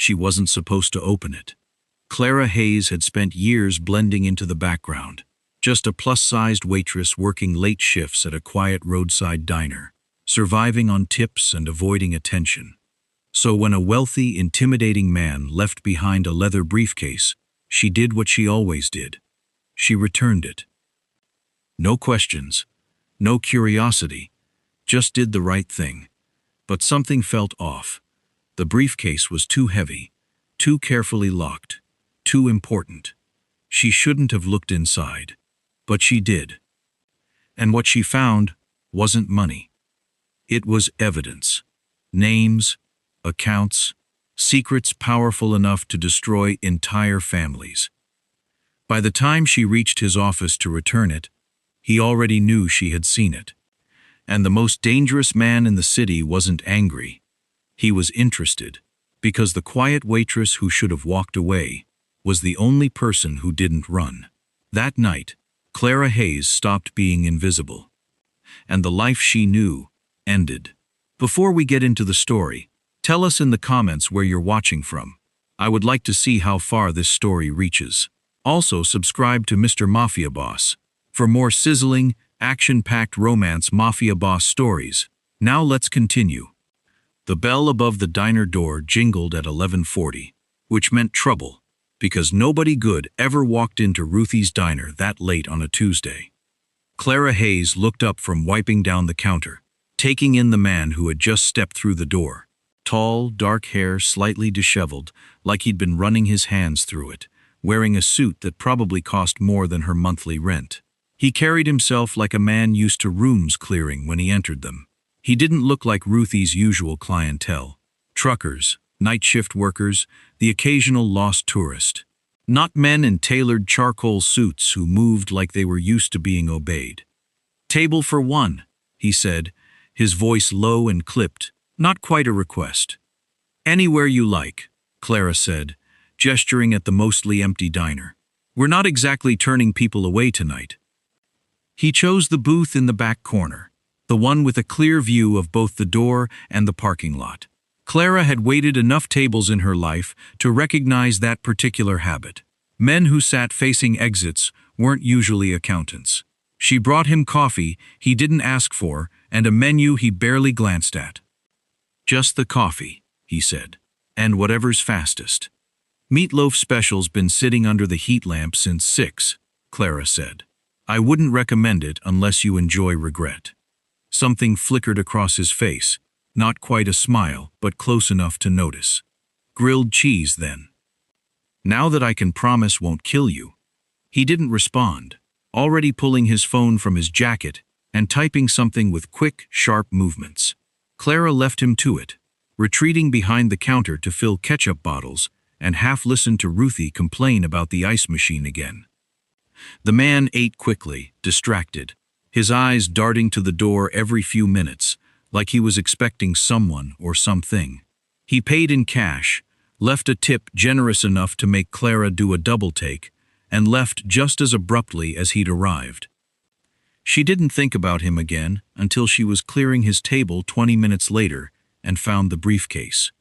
She wasn't supposed to open it. Clara Hayes had spent years blending into the background, just a plus-sized waitress working late shifts at a quiet roadside diner, surviving on tips and avoiding attention. So when a wealthy, intimidating man left behind a leather briefcase, she did what she always did. She returned it. No questions, no curiosity, just did the right thing. But something felt off. The briefcase was too heavy, too carefully locked, too important. She shouldn't have looked inside, but she did. And what she found wasn't money. It was evidence. Names, accounts, secrets powerful enough to destroy entire families. By the time she reached his office to return it, he already knew she had seen it. And the most dangerous man in the city wasn't angry. He was interested, because the quiet waitress who should have walked away was the only person who didn't run. That night, Clara Hayes stopped being invisible, and the life she knew ended. Before we get into the story, tell us in the comments where you're watching from. I would like to see how far this story reaches. Also, subscribe to Mr. Mafia Boss for more sizzling, action-packed romance mafia boss stories. Now let's continue. The bell above the diner door jingled at 11:40, which meant trouble, because nobody good ever walked into Ruthie's diner that late on a Tuesday. Clara Hayes looked up from wiping down the counter, taking in the man who had just stepped through the door. Tall, dark hair, slightly disheveled, like he'd been running his hands through it, wearing a suit that probably cost more than her monthly rent. He carried himself like a man used to rooms clearing when he entered them. He didn't look like Ruthie's usual clientele. Truckers, night shift workers, the occasional lost tourist. Not men in tailored charcoal suits who moved like they were used to being obeyed. "Table for one," he said, his voice low and clipped, not quite a request. "Anywhere you like," Clara said, gesturing at the mostly empty diner. "We're not exactly turning people away tonight." He chose the booth in the back corner, the one with a clear view of both the door and the parking lot. Clara had waited enough tables in her life to recognize that particular habit. Men who sat facing exits weren't usually accountants. She brought him coffee he didn't ask for and a menu he barely glanced at. "Just the coffee," he said, "and whatever's fastest." "Meatloaf special's been sitting under the heat lamp since 6, Clara said. "I wouldn't recommend it unless you enjoy regret." Something flickered across his face, not quite a smile, but close enough to notice. "Grilled cheese, then." "Now that I can promise won't kill you." He didn't respond, already pulling his phone from his jacket and typing something with quick, sharp movements. Clara left him to it, retreating behind the counter to fill ketchup bottles and half listened to Ruthie complain about the ice machine again. The man ate quickly, distracted, his eyes darting to the door every few minutes, like he was expecting someone or something. He paid in cash, left a tip generous enough to make Clara do a double take, and left just as abruptly as he'd arrived. She didn't think about him again until she was clearing his table 20 minutes later and found the briefcase.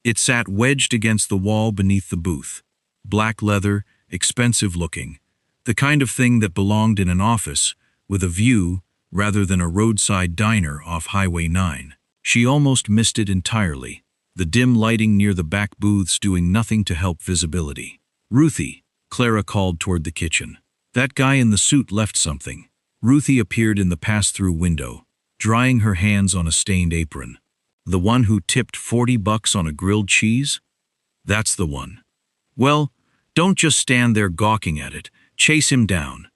It sat wedged against the wall beneath the booth. Black leather, expensive looking. The kind of thing that belonged in an office, with a view, rather than a roadside diner off Highway 9. She almost missed it entirely, the dim lighting near the back booths doing nothing to help visibility. "Ruthie," Clara called toward the kitchen. "That guy in the suit left something." Ruthie appeared in the pass-through window, drying her hands on a stained apron. "The one who tipped $40 on a grilled cheese?" "That's the one." "Well, don't just stand there gawking at it. Chase him down."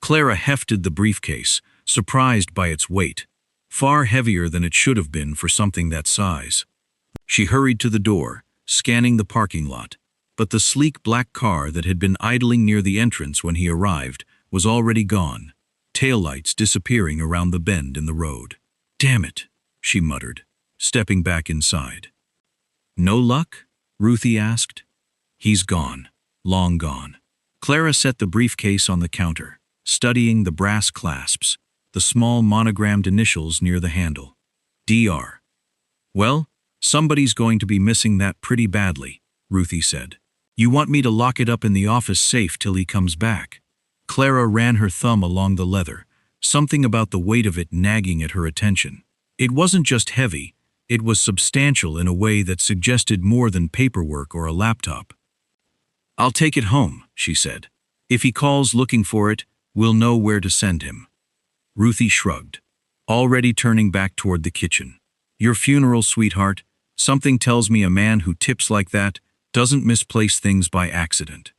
Clara hefted the briefcase, surprised by its weight, far heavier than it should have been for something that size. She hurried to the door, scanning the parking lot, but the sleek black car that had been idling near the entrance when he arrived was already gone, taillights disappearing around the bend in the road. "Damn it," she muttered, stepping back inside. "No luck?" Ruthie asked. "He's gone, long gone." Clara set the briefcase on the counter, studying the brass clasps, the small monogrammed initials near the handle. "DR. Well, somebody's going to be missing that pretty badly." Ruthie said. "You want me to lock it up in the office safe till he comes back?" Clara ran her thumb along the leather, something about the weight of it nagging at her attention. It wasn't just heavy, it was substantial in a way that suggested more than paperwork or a laptop. "I'll take it home," she said. "If he calls looking for it, we'll know where to send him." Ruthie shrugged, already turning back toward the kitchen. "Your funeral, sweetheart. Something tells me a man who tips like that doesn't misplace things by accident."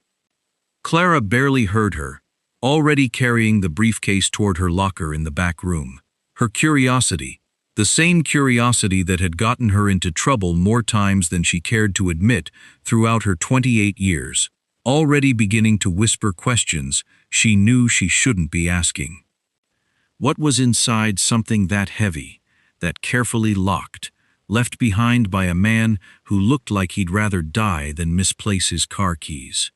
Clara barely heard her, already carrying the briefcase toward her locker in the back room. Her curiosity, the same curiosity that had gotten her into trouble more times than she cared to admit throughout her 28 years, already beginning to whisper questions she knew she shouldn't be asking. What was inside something that heavy, that carefully locked, left behind by a man who looked like he'd rather die than misplace his car keys?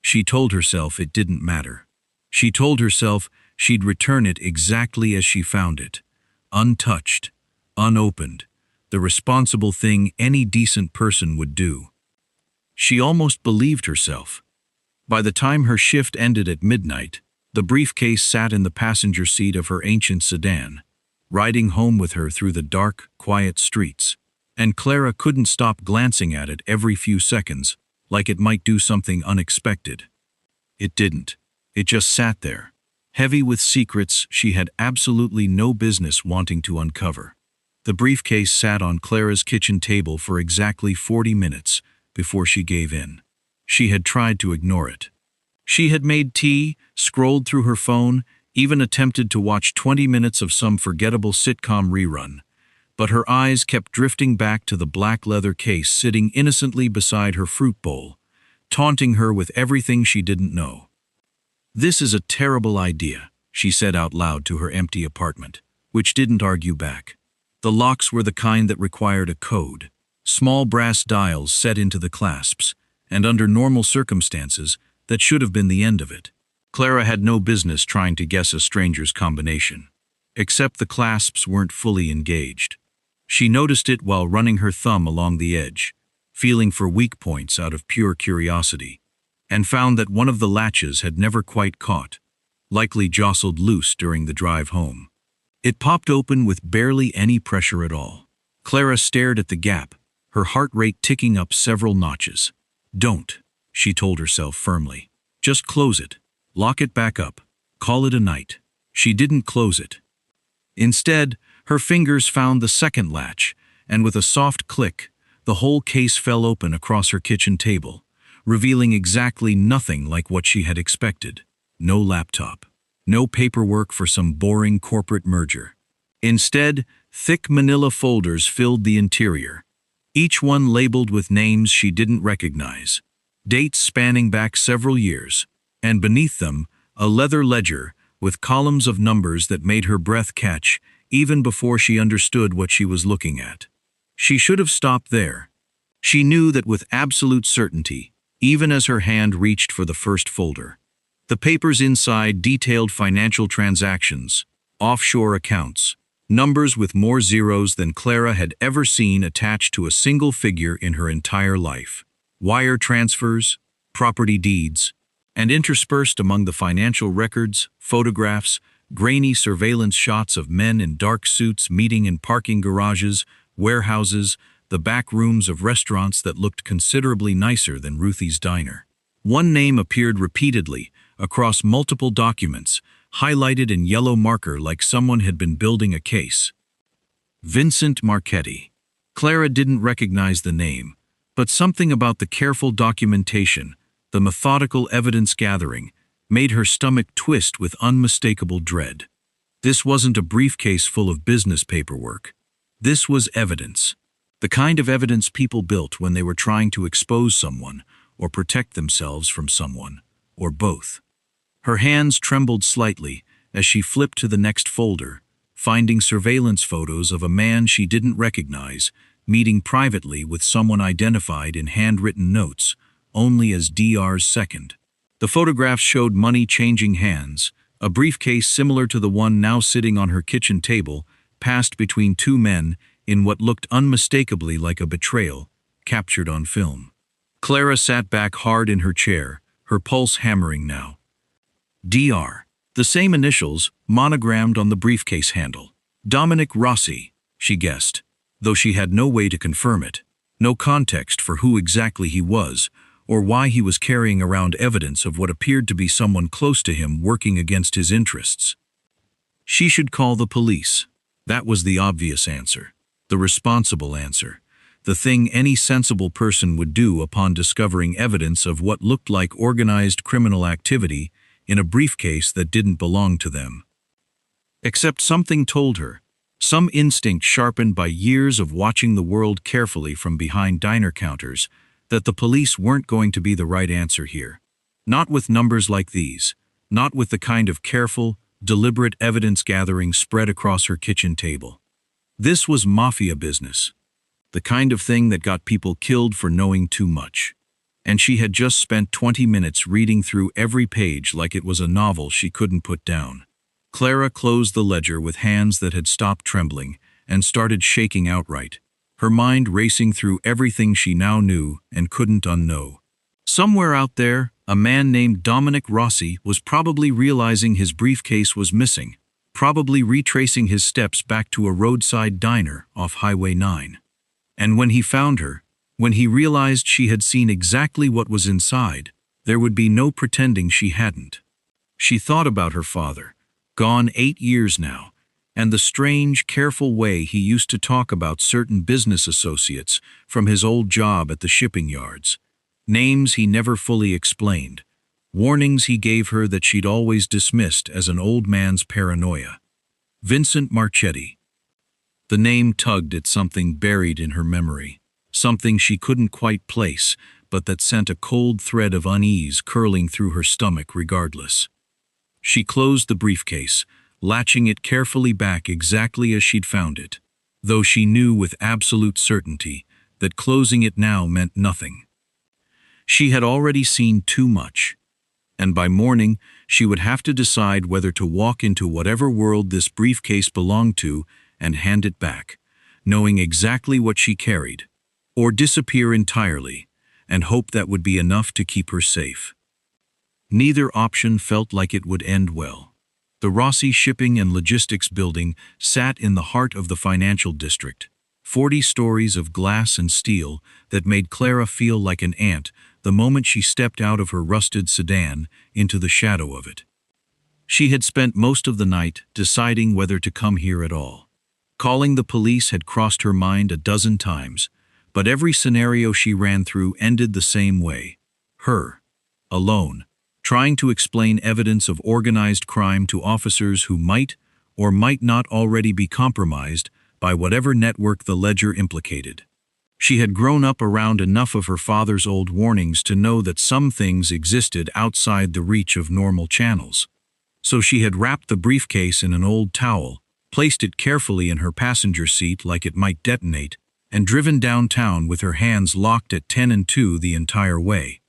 She told herself it didn't matter. She told herself she'd return it exactly as she found it, untouched, unopened, the responsible thing any decent person would do. She almost believed herself. By the time her shift ended at midnight, the briefcase sat in the passenger seat of her ancient sedan, riding home with her through the dark, quiet streets, and Clara couldn't stop glancing at it every few seconds, like it might do something unexpected. It didn't. It just sat there, heavy with secrets she had absolutely no business wanting to uncover. The briefcase sat on Clara's kitchen table for exactly 40 minutes before she gave in. She had tried to ignore it. She had made tea, scrolled through her phone, even attempted to watch 20 minutes of some forgettable sitcom rerun, but her eyes kept drifting back to the black leather case sitting innocently beside her fruit bowl, taunting her with everything she didn't know. "This is a terrible idea," she said out loud to her empty apartment, which didn't argue back. The locks were the kind that required a code, small brass dials set into the clasps, and under normal circumstances, that should have been the end of it. Clara had no business trying to guess a stranger's combination. Except the clasps weren't fully engaged. She noticed it while running her thumb along the edge, feeling for weak points out of pure curiosity, and found that one of the latches had never quite caught, likely jostled loose during the drive home. It popped open with barely any pressure at all. Clara stared at the gap, her heart rate ticking up several notches. "Don't," she told herself firmly. "Just close it. Lock it back up. Call it a night." She didn't close it. Instead, her fingers found the second latch, and with a soft click, the whole case fell open across her kitchen table, revealing exactly nothing like what she had expected. No laptop. No paperwork for some boring corporate merger. Instead, thick manila folders filled the interior, each one labeled with names she didn't recognize, dates spanning back several years, and beneath them, a leather ledger with columns of numbers that made her breath catch even before she understood what she was looking at. She should have stopped there. She knew that with absolute certainty, even as her hand reached for the first folder. The papers inside detailed financial transactions, offshore accounts, numbers with more zeros than Clara had ever seen attached to a single figure in her entire life. Wire transfers, property deeds, and interspersed among the financial records, photographs, grainy surveillance shots of men in dark suits meeting in parking garages, warehouses, the back rooms of restaurants that looked considerably nicer than Ruthie's diner. One name appeared repeatedly across multiple documents, highlighted in yellow marker like someone had been building a case. Vincent Marchetti. Clara didn't recognize the name, but something about the careful documentation, the methodical evidence gathering, made her stomach twist with unmistakable dread. This wasn't a briefcase full of business paperwork. This was evidence. The kind of evidence people built when they were trying to expose someone or protect themselves from someone, or both. Her hands trembled slightly as she flipped to the next folder, finding surveillance photos of a man she didn't recognize, meeting privately with someone identified in handwritten notes, only as Dr. second. The photographs showed money changing hands, a briefcase similar to the one now sitting on her kitchen table, passed between two men in what looked unmistakably like a betrayal, captured on film. Clara sat back hard in her chair, her pulse hammering now. Dr. The same initials, monogrammed on the briefcase handle. Dominic Rossi, she guessed, though she had no way to confirm it, no context for who exactly he was, or why he was carrying around evidence of what appeared to be someone close to him working against his interests. She should call the police. That was the obvious answer, the responsible answer, the thing any sensible person would do upon discovering evidence of what looked like organized criminal activity in a briefcase that didn't belong to them. Except something told her, some instinct sharpened by years of watching the world carefully from behind diner counters, that the police weren't going to be the right answer here. Not with numbers like these, not with the kind of careful, deliberate evidence gathering spread across her kitchen table. This was mafia business, the kind of thing that got people killed for knowing too much. And she had just spent 20 minutes reading through every page like it was a novel she couldn't put down. Clara closed the ledger with hands that had stopped trembling and started shaking outright, her mind racing through everything she now knew and couldn't unknow. Somewhere out there, a man named Dominic Rossi was probably realizing his briefcase was missing, probably retracing his steps back to a roadside diner off Highway 9. And when he found her, when he realized she had seen exactly what was inside, there would be no pretending she hadn't. She thought about her father, gone 8 years now, and the strange, careful way he used to talk about certain business associates from his old job at the shipping yards. Names he never fully explained, warnings he gave her that she'd always dismissed as an old man's paranoia. Vincent Marchetti. The name tugged at something buried in her memory, something she couldn't quite place, but that sent a cold thread of unease curling through her stomach regardless. She closed the briefcase, latching it carefully back exactly as she'd found it, though she knew with absolute certainty that closing it now meant nothing. She had already seen too much, and by morning she would have to decide whether to walk into whatever world this briefcase belonged to and hand it back, knowing exactly what she carried, or disappear entirely and hope that would be enough to keep her safe. Neither option felt like it would end well. The Rossi Shipping and Logistics building sat in the heart of the financial district, 40 stories of glass and steel that made Clara feel like an ant the moment she stepped out of her rusted sedan into the shadow of it. She had spent most of the night deciding whether to come here at all. Calling the police had crossed her mind a dozen times, but every scenario she ran through ended the same way. Her, alone, trying to explain evidence of organized crime to officers who might or might not already be compromised by whatever network the ledger implicated. She had grown up around enough of her father's old warnings to know that some things existed outside the reach of normal channels. So she had wrapped the briefcase in an old towel, placed it carefully in her passenger seat like it might detonate, and driven downtown with her hands locked at 10 and 2 the entire way.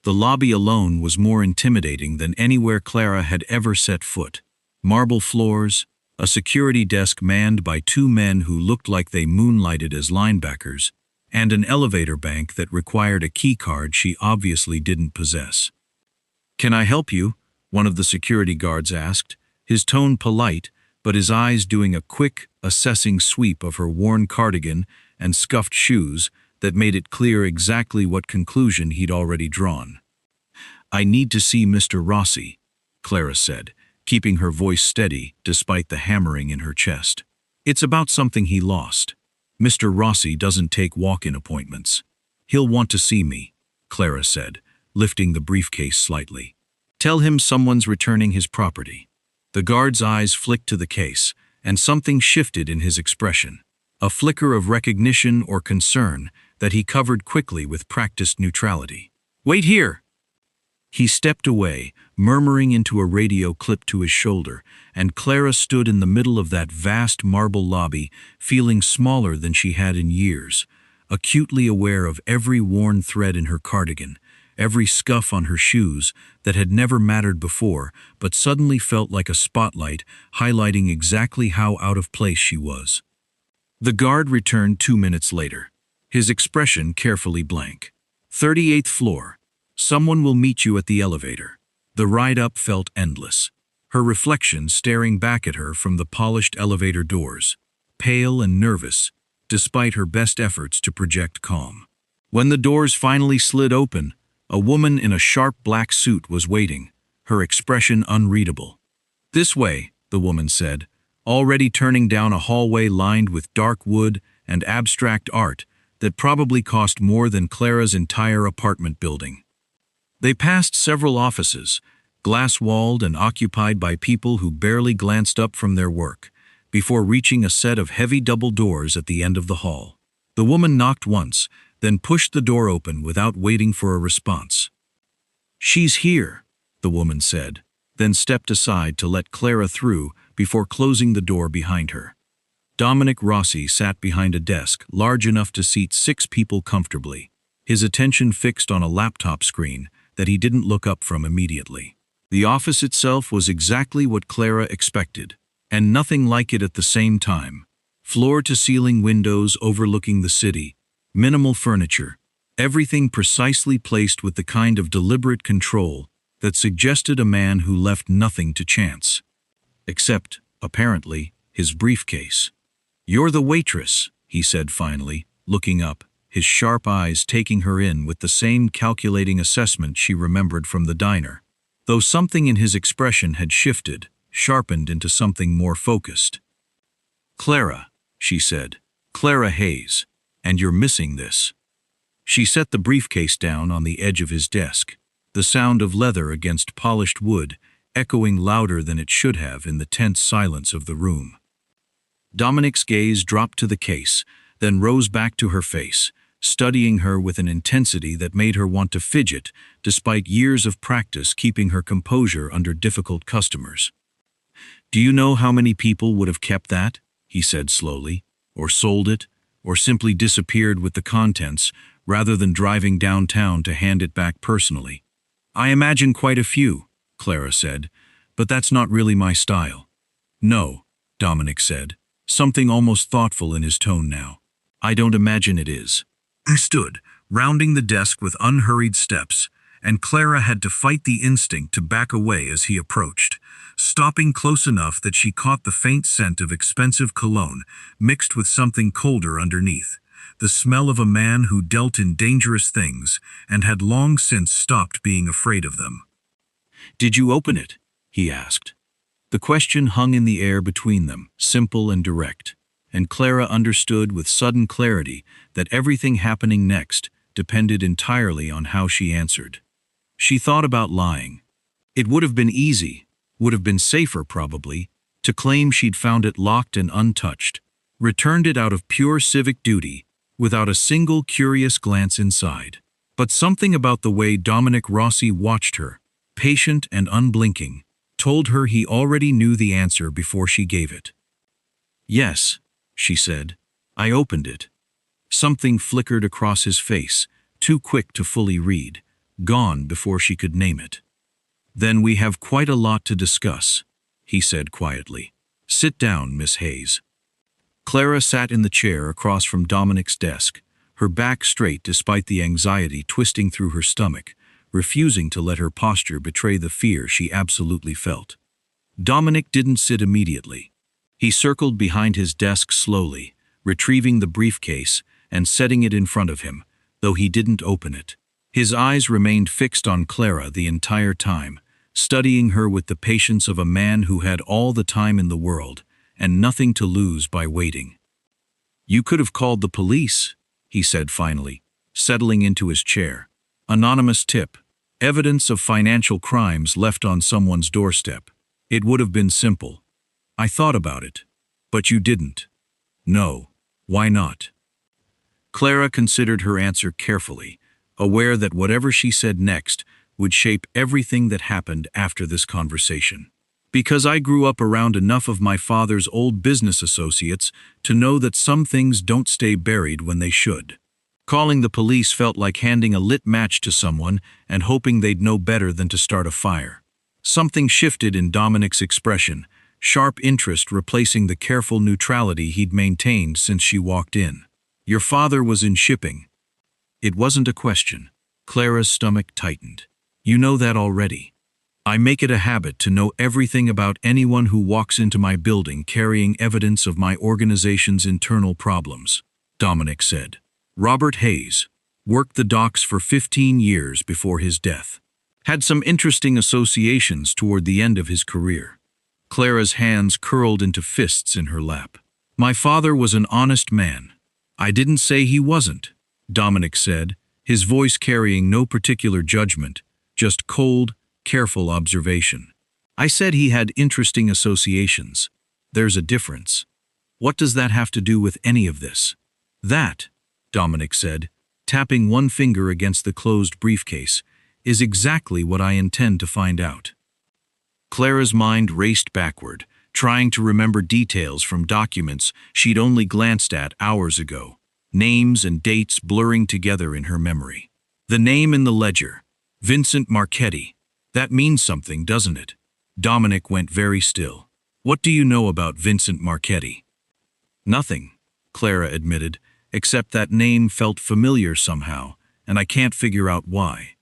The lobby alone was more intimidating than anywhere Clara had ever set foot. Marble floors, a security desk manned by 2 men who looked like they moonlighted as linebackers, and an elevator bank that required a key card she obviously didn't possess. "Can I help you?" one of the security guards asked, his tone polite, but his eyes doing a quick, assessing sweep of her worn cardigan and scuffed shoes that made it clear exactly what conclusion he'd already drawn. "I need to see Mr. Rossi," Clara said, keeping her voice steady despite the hammering in her chest. "It's about something he lost. Mr. Rossi doesn't take walk-in appointments. He'll want to see me," Clara said, lifting the briefcase slightly. "Tell him someone's returning his property." The guard's eyes flicked to the case, and something shifted in his expression, a flicker of recognition or concern that he covered quickly with practiced neutrality. "Wait here!" He stepped away, murmuring into a radio clipped to his shoulder, and Clara stood in the middle of that vast marble lobby, feeling smaller than she had in years, acutely aware of every worn thread in her cardigan, every scuff on her shoes that had never mattered before but suddenly felt like a spotlight highlighting exactly how out of place she was. The guard returned 2 minutes later, his expression carefully blank. 38th floor. Someone will meet you at the elevator." The ride up felt endless, her reflection staring back at her from the polished elevator doors, pale and nervous, despite her best efforts to project calm. When the doors finally slid open, a woman in a sharp black suit was waiting, her expression unreadable. "This way," the woman said, already turning down a hallway lined with dark wood and abstract art that probably cost more than Clara's entire apartment building. They passed several offices, glass-walled and occupied by people who barely glanced up from their work, before reaching a set of heavy double doors at the end of the hall. The woman knocked once, then pushed the door open without waiting for a response. "She's here," the woman said, then stepped aside to let Clara through before closing the door behind her. Dominic Rossi sat behind a desk large enough to seat 6 people comfortably, his attention fixed on a laptop screen that he didn't look up from immediately. The office itself was exactly what Clara expected, and nothing like it at the same time. Floor-to-ceiling windows overlooking the city, minimal furniture, everything precisely placed with the kind of deliberate control that suggested a man who left nothing to chance. Except, apparently, his briefcase. "You're the waitress," he said finally, looking up, his sharp eyes taking her in with the same calculating assessment she remembered from the diner, though something in his expression had shifted, sharpened into something more focused. "Clara," she said, "Clara Hayes, and you're missing this." She set the briefcase down on the edge of his desk, the sound of leather against polished wood echoing louder than it should have in the tense silence of the room. Dominic's gaze dropped to the case, then rose back to her face, studying her with an intensity that made her want to fidget, despite years of practice keeping her composure under difficult customers. "Do you know how many people would have kept that?" he said slowly, "or sold it, or simply disappeared with the contents, rather than driving downtown to hand it back personally?" "I imagine quite a few," Clara said, "but that's not really my style." "No," Dominic said, something almost thoughtful in his tone now. "I don't imagine it is." He stood, rounding the desk with unhurried steps, and Clara had to fight the instinct to back away as he approached, stopping close enough that she caught the faint scent of expensive cologne mixed with something colder underneath, the smell of a man who dealt in dangerous things and had long since stopped being afraid of them. "Did you open it?" he asked. The question hung in the air between them, simple and direct, and Clara understood with sudden clarity that everything happening next depended entirely on how she answered. She thought about lying. It would have been easy, would have been safer probably, to claim she'd found it locked and untouched, returned it out of pure civic duty, without a single curious glance inside. But something about the way Dominic Rossi watched her, patient and unblinking, told her he already knew the answer before she gave it. "Yes," she said, "I opened it." Something flickered across his face, too quick to fully read, gone before she could name it. "Then we have quite a lot to discuss," he said quietly. "Sit down, Miss Hayes." Clara sat in the chair across from Dominic's desk, her back straight despite the anxiety twisting through her stomach, refusing to let her posture betray the fear she absolutely felt. Dominic didn't sit immediately. He circled behind his desk slowly, retrieving the briefcase and setting it in front of him, though he didn't open it. His eyes remained fixed on Clara the entire time, studying her with the patience of a man who had all the time in the world and nothing to lose by waiting. "You could have called the police," he said finally, settling into his chair. "Anonymous tip. Evidence of financial crimes left on someone's doorstep. It would have been simple. I thought about it. But you didn't." "No. Why not?" Clara considered her answer carefully, aware that whatever she said next would shape everything that happened after this conversation. "Because I grew up around enough of my father's old business associates to know that some things don't stay buried when they should. Calling the police felt like handing a lit match to someone and hoping they'd know better than to start a fire." Something shifted in Dominic's expression, sharp interest replacing the careful neutrality he'd maintained since she walked in. "Your father was in shipping." It wasn't a question. Clara's stomach tightened. You know that already. I make it a habit to know everything about anyone who walks into my building carrying evidence of my organization's internal problems, Dominic said. Robert Hayes worked the docks for 15 years before his death. Had some interesting associations toward the end of his career. Clara's hands curled into fists in her lap. My father was an honest man. I didn't say he wasn't, Dominic said, his voice carrying no particular judgment, just cold, careful observation. I said he had interesting associations. There's a difference. What does that have to do with any of this? That, Dominic said, tapping one finger against the closed briefcase, is exactly what I intend to find out. Clara's mind raced backward, trying to remember details from documents she'd only glanced at hours ago, names and dates blurring together in her memory. The name in the ledger, Vincent Marchetti. That means something, doesn't it? Dominic went very still. What do you know about Vincent Marchetti? Nothing, Clara admitted, except that name felt familiar somehow, and I can't figure out why.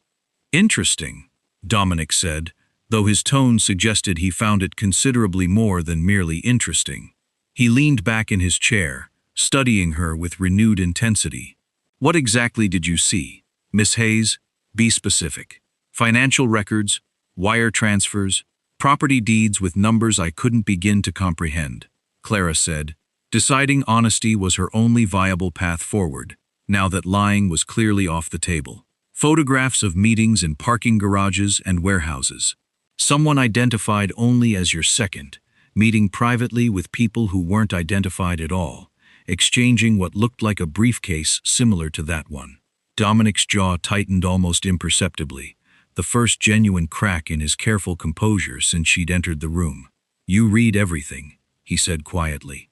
Interesting, Dominic said, though his tone suggested he found it considerably more than merely interesting. He leaned back in his chair, studying her with renewed intensity. What exactly did you see, Miss Hayes? Be specific. Financial records, wire transfers, property deeds with numbers I couldn't begin to comprehend, Clara said, deciding honesty was her only viable path forward, now that lying was clearly off the table. Photographs of meetings in parking garages and warehouses. Someone identified only as your second, meeting privately with people who weren't identified at all, exchanging what looked like a briefcase similar to that one. Dominic's jaw tightened almost imperceptibly, the first genuine crack in his careful composure since she'd entered the room. You read everything, he said quietly.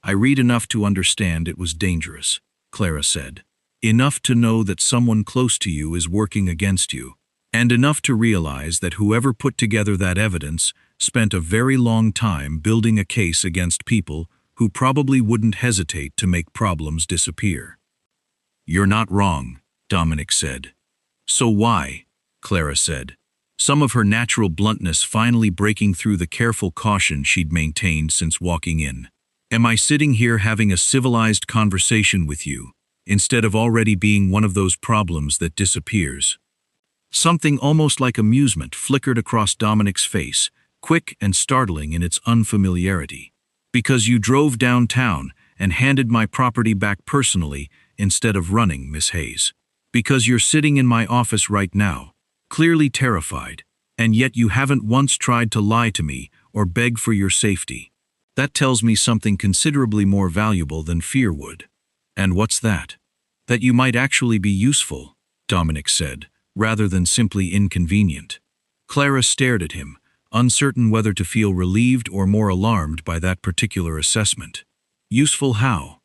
I read enough to understand it was dangerous, Clara said. Enough to know that someone close to you is working against you, and enough to realize that whoever put together that evidence spent a very long time building a case against people who probably wouldn't hesitate to make problems disappear. You're not wrong, Dominic said. So why? Clara said, some of her natural bluntness finally breaking through the careful caution she'd maintained since walking in. Am I sitting here having a civilized conversation with you, instead of already being one of those problems that disappears? Something almost like amusement flickered across Dominic's face, quick and startling in its unfamiliarity. Because you drove downtown and handed my property back personally instead of running, Miss Hayes. Because you're sitting in my office right now, clearly terrified, and yet you haven't once tried to lie to me or beg for your safety. That tells me something considerably more valuable than fear would. And what's that? That you might actually be useful, Dominic said, rather than simply inconvenient. Clara stared at him, uncertain whether to feel relieved or more alarmed by that particular assessment. Useful how?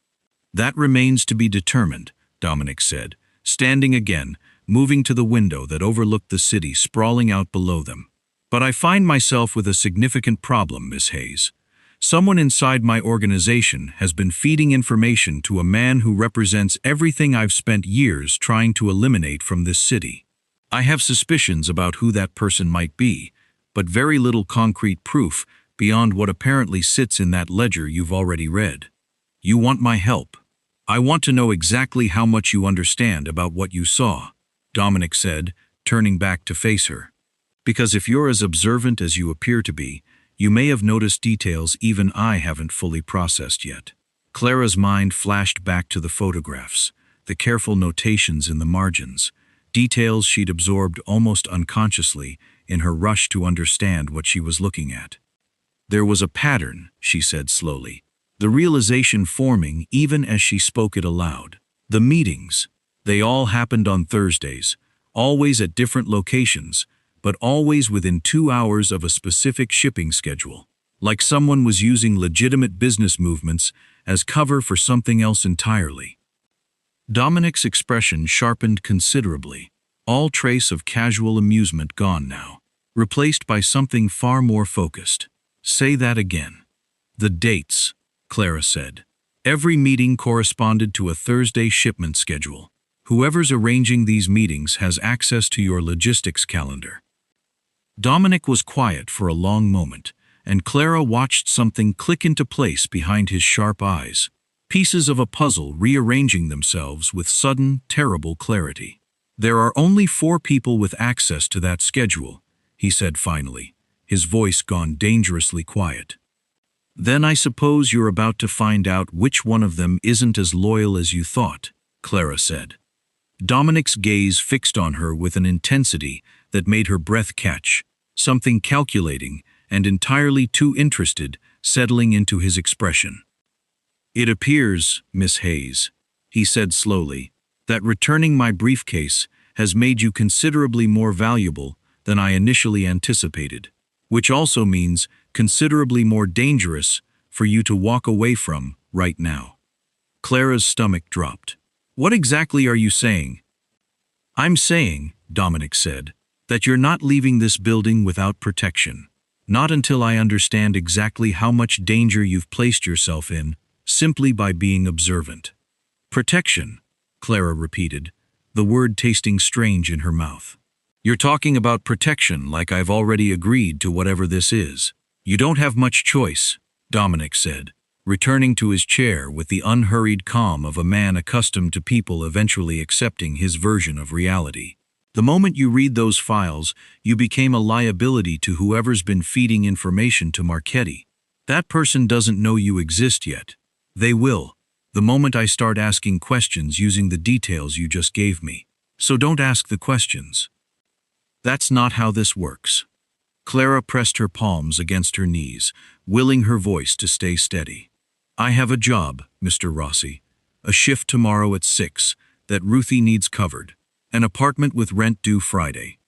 That remains to be determined, Dominic said, standing again, moving to the window that overlooked the city sprawling out below them. But I find myself with a significant problem, Miss Hayes. Someone inside my organization has been feeding information to a man who represents everything I've spent years trying to eliminate from this city. I have suspicions about who that person might be, but very little concrete proof beyond what apparently sits in that ledger you've already read. You want my help. I want to know exactly how much you understand about what you saw, Dominic said, turning back to face her. Because if you're as observant as you appear to be, you may have noticed details even I haven't fully processed yet. Clara's mind flashed back to the photographs, the careful notations in the margins, details she'd absorbed almost unconsciously in her rush to understand what she was looking at. There was a pattern, she said slowly, the realization forming even as she spoke it aloud. The meetings, they all happened on Thursdays, always at different locations, but always within 2 hours of a specific shipping schedule, like someone was using legitimate business movements as cover for something else entirely. Dominic's expression sharpened considerably, all trace of casual amusement gone now, replaced by something far more focused. Say that again. The dates, Clara said. Every meeting corresponded to a Thursday shipment schedule. Whoever's arranging these meetings has access to your logistics calendar." Dominic was quiet for a long moment, and Clara watched something click into place behind his sharp eyes, pieces of a puzzle rearranging themselves with sudden, terrible clarity. "There are only 4 people with access to that schedule," he said finally, his voice gone dangerously quiet. "Then I suppose you're about to find out which one of them isn't as loyal as you thought," Clara said. Dominic's gaze fixed on her with an intensity that made her breath catch, something calculating and entirely too interested settling into his expression. "It appears, Miss Hayes," he said slowly, "that returning my briefcase has made you considerably more valuable than I initially anticipated, which also means considerably more dangerous for you to walk away from right now." Clara's stomach dropped. "What exactly are you saying?" "I'm saying," Dominic said, "that you're not leaving this building without protection. Not until I understand exactly how much danger you've placed yourself in, simply by being observant." "Protection," Clara repeated, the word tasting strange in her mouth. "You're talking about protection like I've already agreed to whatever this is." "You don't have much choice," Dominic said, returning to his chair with the unhurried calm of a man accustomed to people eventually accepting his version of reality. "The moment you read those files, you became a liability to whoever's been feeding information to Marchetti. That person doesn't know you exist yet. They will, the moment I start asking questions using the details you just gave me. So don't ask the questions." "That's not how this works." Clara pressed her palms against her knees, willing her voice to stay steady. "I have a job, Mr. Rossi. A shift tomorrow at 6 that Ruthie needs covered. An apartment with rent due Friday.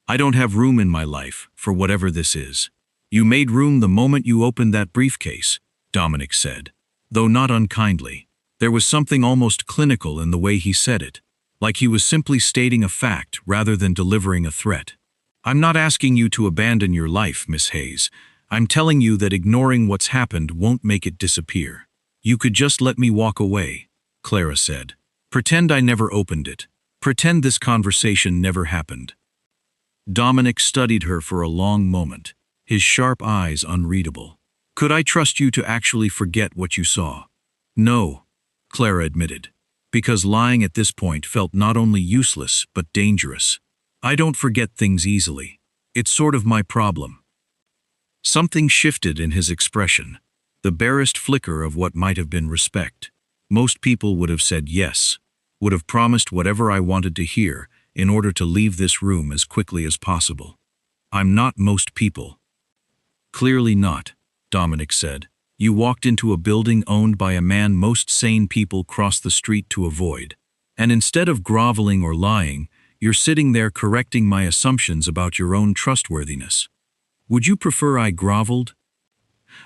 I don't have room in my life for whatever this is." "You made room the moment you opened that briefcase," Dominic said, though not unkindly. There was something almost clinical in the way he said it, like he was simply stating a fact rather than delivering a threat. "I'm not asking you to abandon your life, Miss Hayes. I'm telling you that ignoring what's happened won't make it disappear. You could just let me walk away," Clara said. "Pretend I never opened it. Pretend this conversation never happened." Dominic studied her for a long moment, his sharp eyes unreadable. "Could I trust you to actually forget what you saw?" "No," Clara admitted, because lying at this point felt not only useless but dangerous. "I don't forget things easily. It's sort of my problem." Something shifted in his expression, the barest flicker of what might have been respect. "Most people would have said yes, would have promised whatever I wanted to hear in order to leave this room as quickly as possible. I'm not most people." "Clearly not," Dominic said. "You walked into a building owned by a man most sane people cross the street to avoid. And instead of groveling or lying, you're sitting there correcting my assumptions about your own trustworthiness. Would you prefer I groveled?"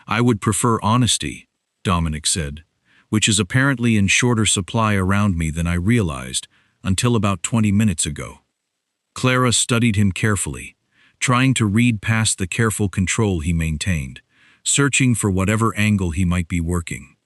"I would prefer honesty," Dominic said, "which is apparently in shorter supply around me than I realized until about 20 minutes ago." Clara studied him carefully, trying to read past the careful control he maintained, searching for whatever angle he might be working.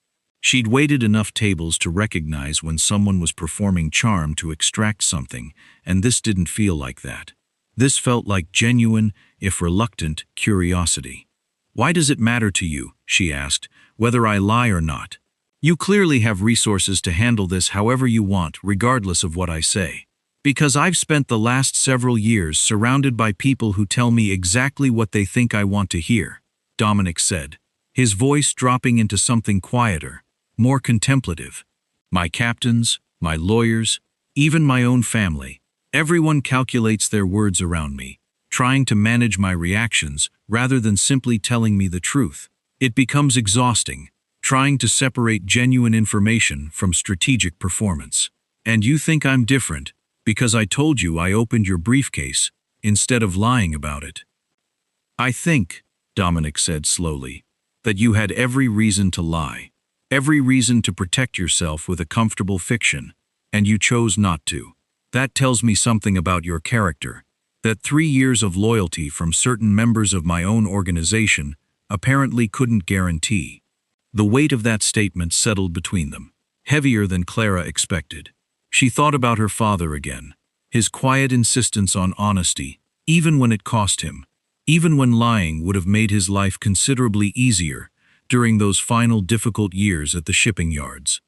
She'd waited enough tables to recognize when someone was performing charm to extract something, and this didn't feel like that. This felt like genuine, if reluctant, curiosity. "Why does it matter to you," she asked, "whether I lie or not? You clearly have resources to handle this however you want, regardless of what I say." "Because I've spent the last several years surrounded by people who tell me exactly what they think I want to hear," Dominic said, his voice dropping into something quieter, more contemplative. "My captains, my lawyers, even my own family. Everyone calculates their words around me, trying to manage my reactions rather than simply telling me the truth. It becomes exhausting, trying to separate genuine information from strategic performance. And you think I'm different because I told you I opened your briefcase instead of lying about it." "I think," Dominic said slowly, "that you had every reason to lie, every reason to protect yourself with a comfortable fiction, and you chose not to. That tells me something about your character, that 3 years of loyalty from certain members of my own organization apparently couldn't guarantee." The weight of that statement settled between them, heavier than Clara expected. She thought about her father again, his quiet insistence on honesty, even when it cost him, even when lying would have made his life considerably easier during those final difficult years at the shipping yards.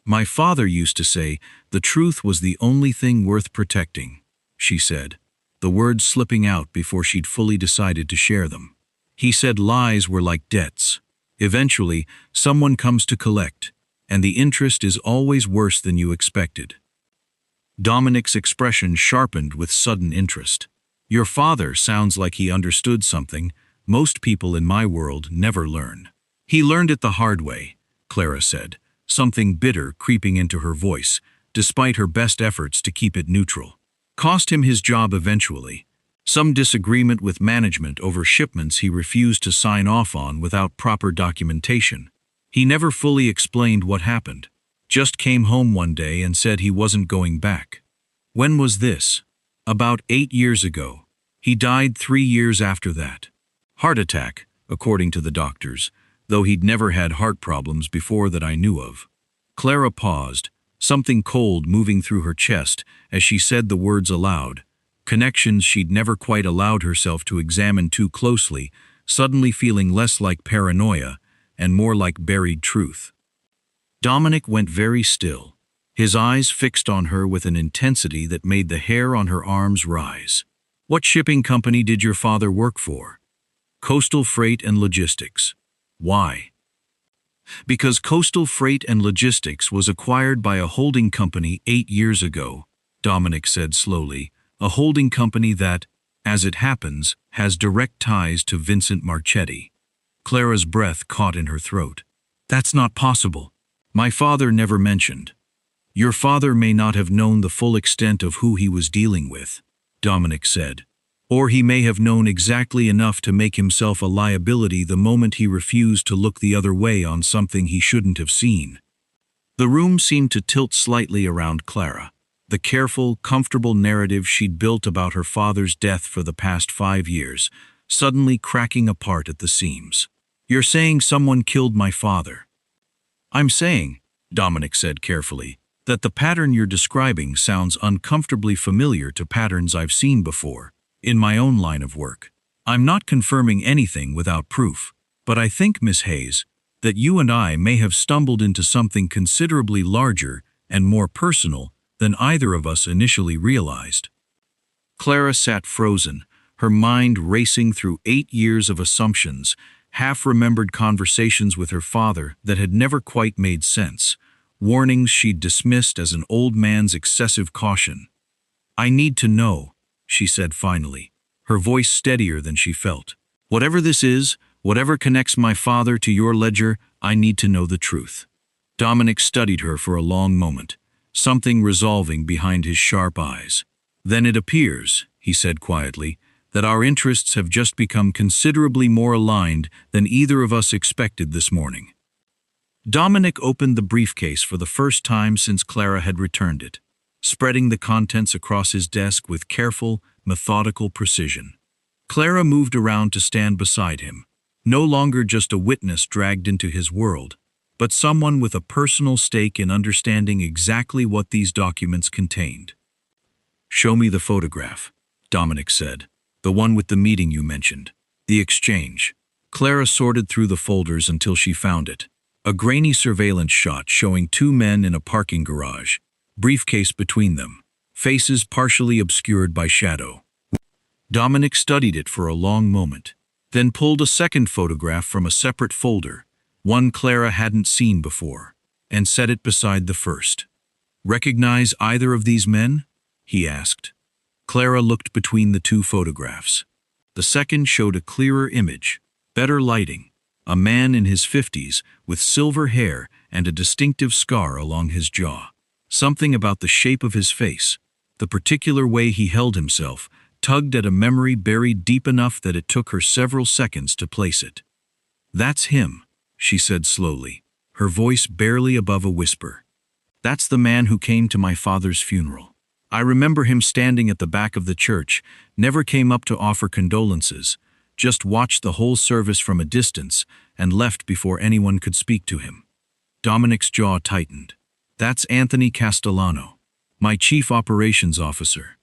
"My father used to say the truth was the only thing worth protecting," she said, the words slipping out before she'd fully decided to share them. "He said lies were like debts. Eventually, someone comes to collect, and the interest is always worse than you expected." Dominic's expression sharpened with sudden interest. "Your father sounds like he understood something most people in my world never learn." "He learned it the hard way," Clara said, something bitter creeping into her voice, despite her best efforts to keep it neutral. "Cost him his job eventually. Some disagreement with management over shipments he refused to sign off on without proper documentation. He never fully explained what happened. Just came home one day and said he wasn't going back." "When was this?" "About 8 years ago. He died 3 years after that. Heart attack, according to the doctors, though he'd never had heart problems before that I knew of." Clara paused, something cold moving through her chest as she said the words aloud, connections she'd never quite allowed herself to examine too closely, suddenly feeling less like paranoia and more like buried truth. Dominic went very still, his eyes fixed on her with an intensity that made the hair on her arms rise. "What shipping company did your father work for?" "Coastal Freight and Logistics." "Why?" "Because Coastal Freight and Logistics was acquired by a holding company 8 years ago," Dominic said slowly, "a holding company that, as it happens, has direct ties to Vincent Marchetti." Clara's breath caught in her throat. "That's not possible. My father never mentioned." "Your father may not have known the full extent of who he was dealing with," Dominic said. "Or he may have known exactly enough to make himself a liability the moment he refused to look the other way on something he shouldn't have seen." The room seemed to tilt slightly around Clara, the careful, comfortable narrative she'd built about her father's death for the past 5 years, suddenly cracking apart at the seams. "You're saying someone killed my father?" "I'm saying," Dominic said carefully, "that the pattern you're describing sounds uncomfortably familiar to patterns I've seen before, in my own line of work. I'm not confirming anything without proof, but I think, Miss Hayes, that you and I may have stumbled into something considerably larger and more personal than either of us initially realized." Clara sat frozen, her mind racing through 8 years of assumptions, half-remembered conversations with her father that had never quite made sense, warnings she'd dismissed as an old man's excessive caution. "I need to know," she said finally, her voice steadier than she felt. "Whatever this is, whatever connects my father to your ledger, I need to know the truth." Dominic studied her for a long moment, something resolving behind his sharp eyes. "Then it appears," he said quietly, "that our interests have just become considerably more aligned than either of us expected this morning." Dominic opened the briefcase for the first time since Clara had returned it, spreading the contents across his desk with careful, methodical precision. Clara moved around to stand beside him, no longer just a witness dragged into his world, but someone with a personal stake in understanding exactly what these documents contained. "Show me the photograph," Dominic said, "the one with the meeting you mentioned, the exchange." Clara sorted through the folders until she found it. A grainy surveillance shot showing 2 men in a parking garage, briefcase between them, faces partially obscured by shadow. Dominic studied it for a long moment, then pulled a second photograph from a separate folder, one Clara hadn't seen before, and set it beside the first. "Recognize either of these men?" he asked. Clara looked between the 2 photographs. The second showed a clearer image, better lighting, a man in his 50s with silver hair and a distinctive scar along his jaw. Something about the shape of his face, the particular way he held himself, tugged at a memory buried deep enough that it took her several seconds to place it. "That's him," she said slowly, her voice barely above a whisper. "That's the man who came to my father's funeral. I remember him standing at the back of the church, never came up to offer condolences, just watched the whole service from a distance and left before anyone could speak to him." Dominic's jaw tightened. "That's Anthony Castellano." My chief operations officer.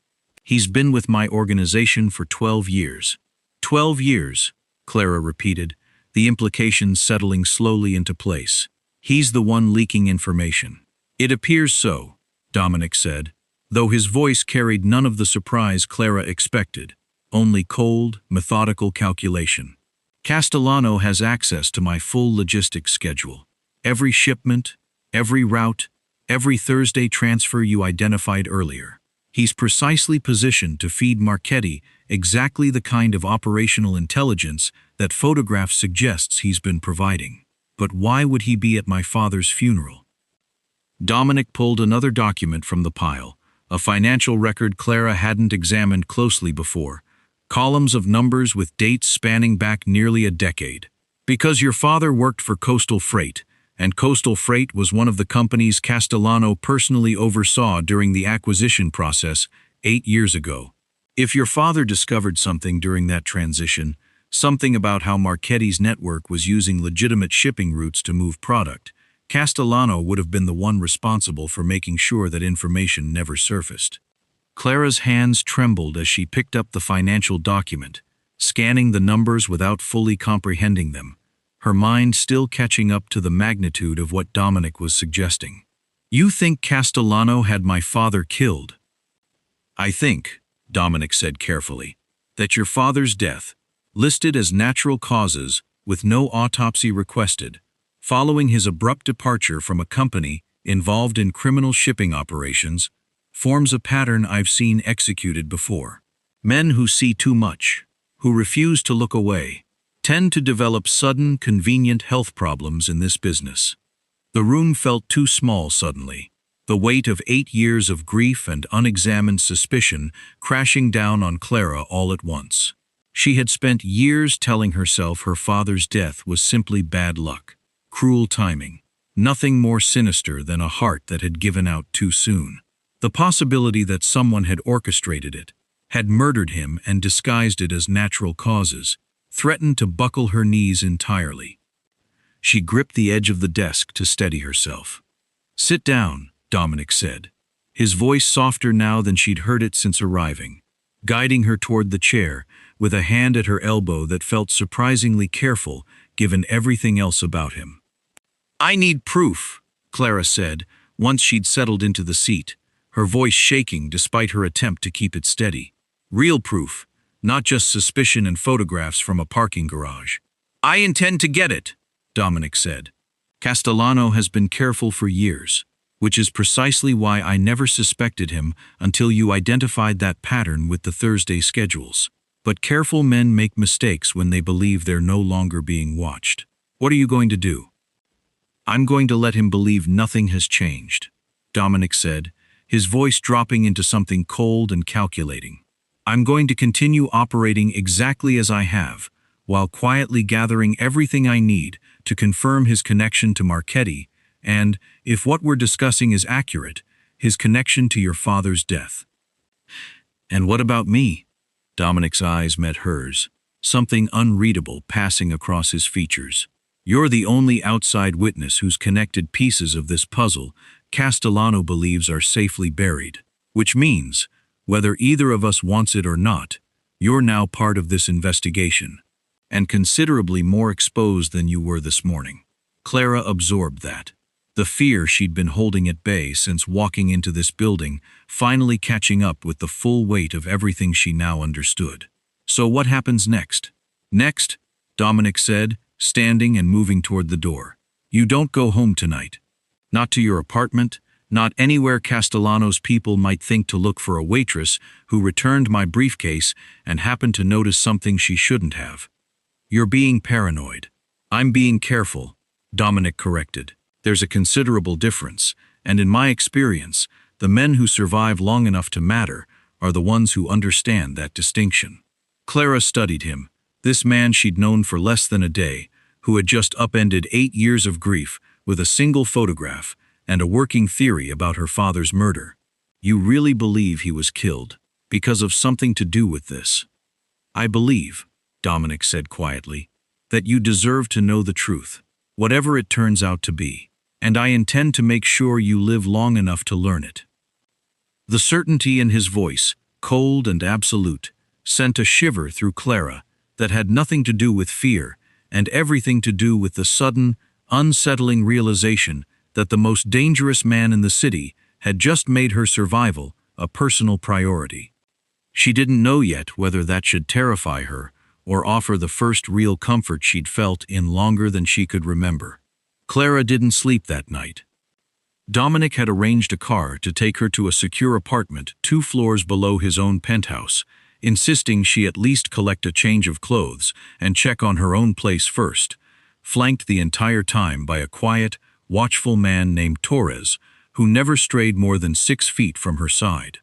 He's been with my organization for 12 years. 12 years, Clara repeated, the implications settling slowly into place. He's the one leaking information. It appears so, Dominic said, though his voice carried none of the surprise Clara expected, only cold, methodical calculation. Castellano has access to my full logistics schedule. Every shipment, every route, every Thursday transfer you identified earlier. He's precisely positioned to feed Marchetti exactly the kind of operational intelligence that photograph suggests he's been providing. But why would he be at my father's funeral? Dominic pulled another document from the pile, a financial record Clara hadn't examined closely before, columns of numbers with dates spanning back nearly a decade. Because your father worked for Coastal Freight, and Coastal Freight was one of the companies Castellano personally oversaw during the acquisition process 8 years ago. If your father discovered something during that transition, something about how Marchetti's network was using legitimate shipping routes to move product, Castellano would have been the one responsible for making sure that information never surfaced. Clara's hands trembled as she picked up the financial document, scanning the numbers without fully comprehending them, her mind still catching up to the magnitude of what Dominic was suggesting. You think Castellano had my father killed? I think, Dominic said carefully, that your father's death, listed as natural causes with no autopsy requested, following his abrupt departure from a company involved in criminal shipping operations, forms a pattern I've seen executed before. Men who see too much, who refuse to look away, tend to develop sudden, convenient health problems in this business. The room felt too small suddenly, the weight of 8 years of grief and unexamined suspicion crashing down on Clara all at once. She had spent years telling herself her father's death was simply bad luck, cruel timing, nothing more sinister than a heart that had given out too soon. The possibility that someone had orchestrated it, had murdered him and disguised it as natural causes, threatened to buckle her knees entirely. She gripped the edge of the desk to steady herself. Sit down, Dominic said, his voice softer now than she'd heard it since arriving, guiding her toward the chair with a hand at her elbow that felt surprisingly careful given everything else about him. I need proof, Clara said, once she'd settled into the seat, her voice shaking despite her attempt to keep it steady. Real proof, not just suspicion and photographs from a parking garage. I intend to get it, Dominic said. Castellano has been careful for years, which is precisely why I never suspected him until you identified that pattern with the Thursday schedules. But careful men make mistakes when they believe they're no longer being watched. What are you going to do? I'm going to let him believe nothing has changed, Dominic said, his voice dropping into something cold and calculating. I'm going to continue operating exactly as I have, while quietly gathering everything I need to confirm his connection to Marchetti and, if what we're discussing is accurate, his connection to your father's death. And what about me? Dominic's eyes met hers, something unreadable passing across his features. You're the only outside witness whose connected pieces of this puzzle Castellano believes are safely buried, which means, whether either of us wants it or not, you're now part of this investigation, and considerably more exposed than you were this morning. Clara absorbed that, the fear she'd been holding at bay since walking into this building finally catching up with the full weight of everything she now understood. So what happens next? Next, Dominic said, standing and moving toward the door. You don't go home tonight. Not to your apartment, not anywhere Castellano's people might think to look for a waitress who returned my briefcase and happened to notice something she shouldn't have. You're being paranoid. I'm being careful, Dominic corrected. There's a considerable difference, and in my experience, the men who survive long enough to matter are the ones who understand that distinction. Clara studied him, this man she'd known for less than a day, who had just upended 8 years of grief with a single photograph and a working theory about her father's murder. You really believe he was killed because of something to do with this? I believe, Dominic said quietly, that you deserve to know the truth, whatever it turns out to be, and I intend to make sure you live long enough to learn it. The certainty in his voice, cold and absolute, sent a shiver through Clara that had nothing to do with fear and everything to do with the sudden, unsettling realization that the most dangerous man in the city had just made her survival a personal priority. She didn't know yet whether that should terrify her or offer the first real comfort she'd felt in longer than she could remember. Clara didn't sleep that night. Dominic had arranged a car to take her to a secure apartment 2 floors below his own penthouse, insisting she at least collect a change of clothes and check on her own place first, flanked the entire time by a quiet, watchful man named Torres, who never strayed more than 6 feet from her side.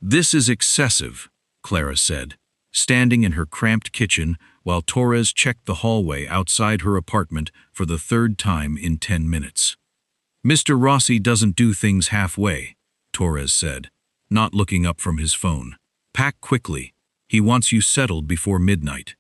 "This is excessive," Clara said, standing in her cramped kitchen while Torres checked the hallway outside her apartment for the 3rd time in 10 minutes. "Mr. Rossi doesn't do things halfway," Torres said, not looking up from his phone. "Pack quickly. He wants you settled before midnight."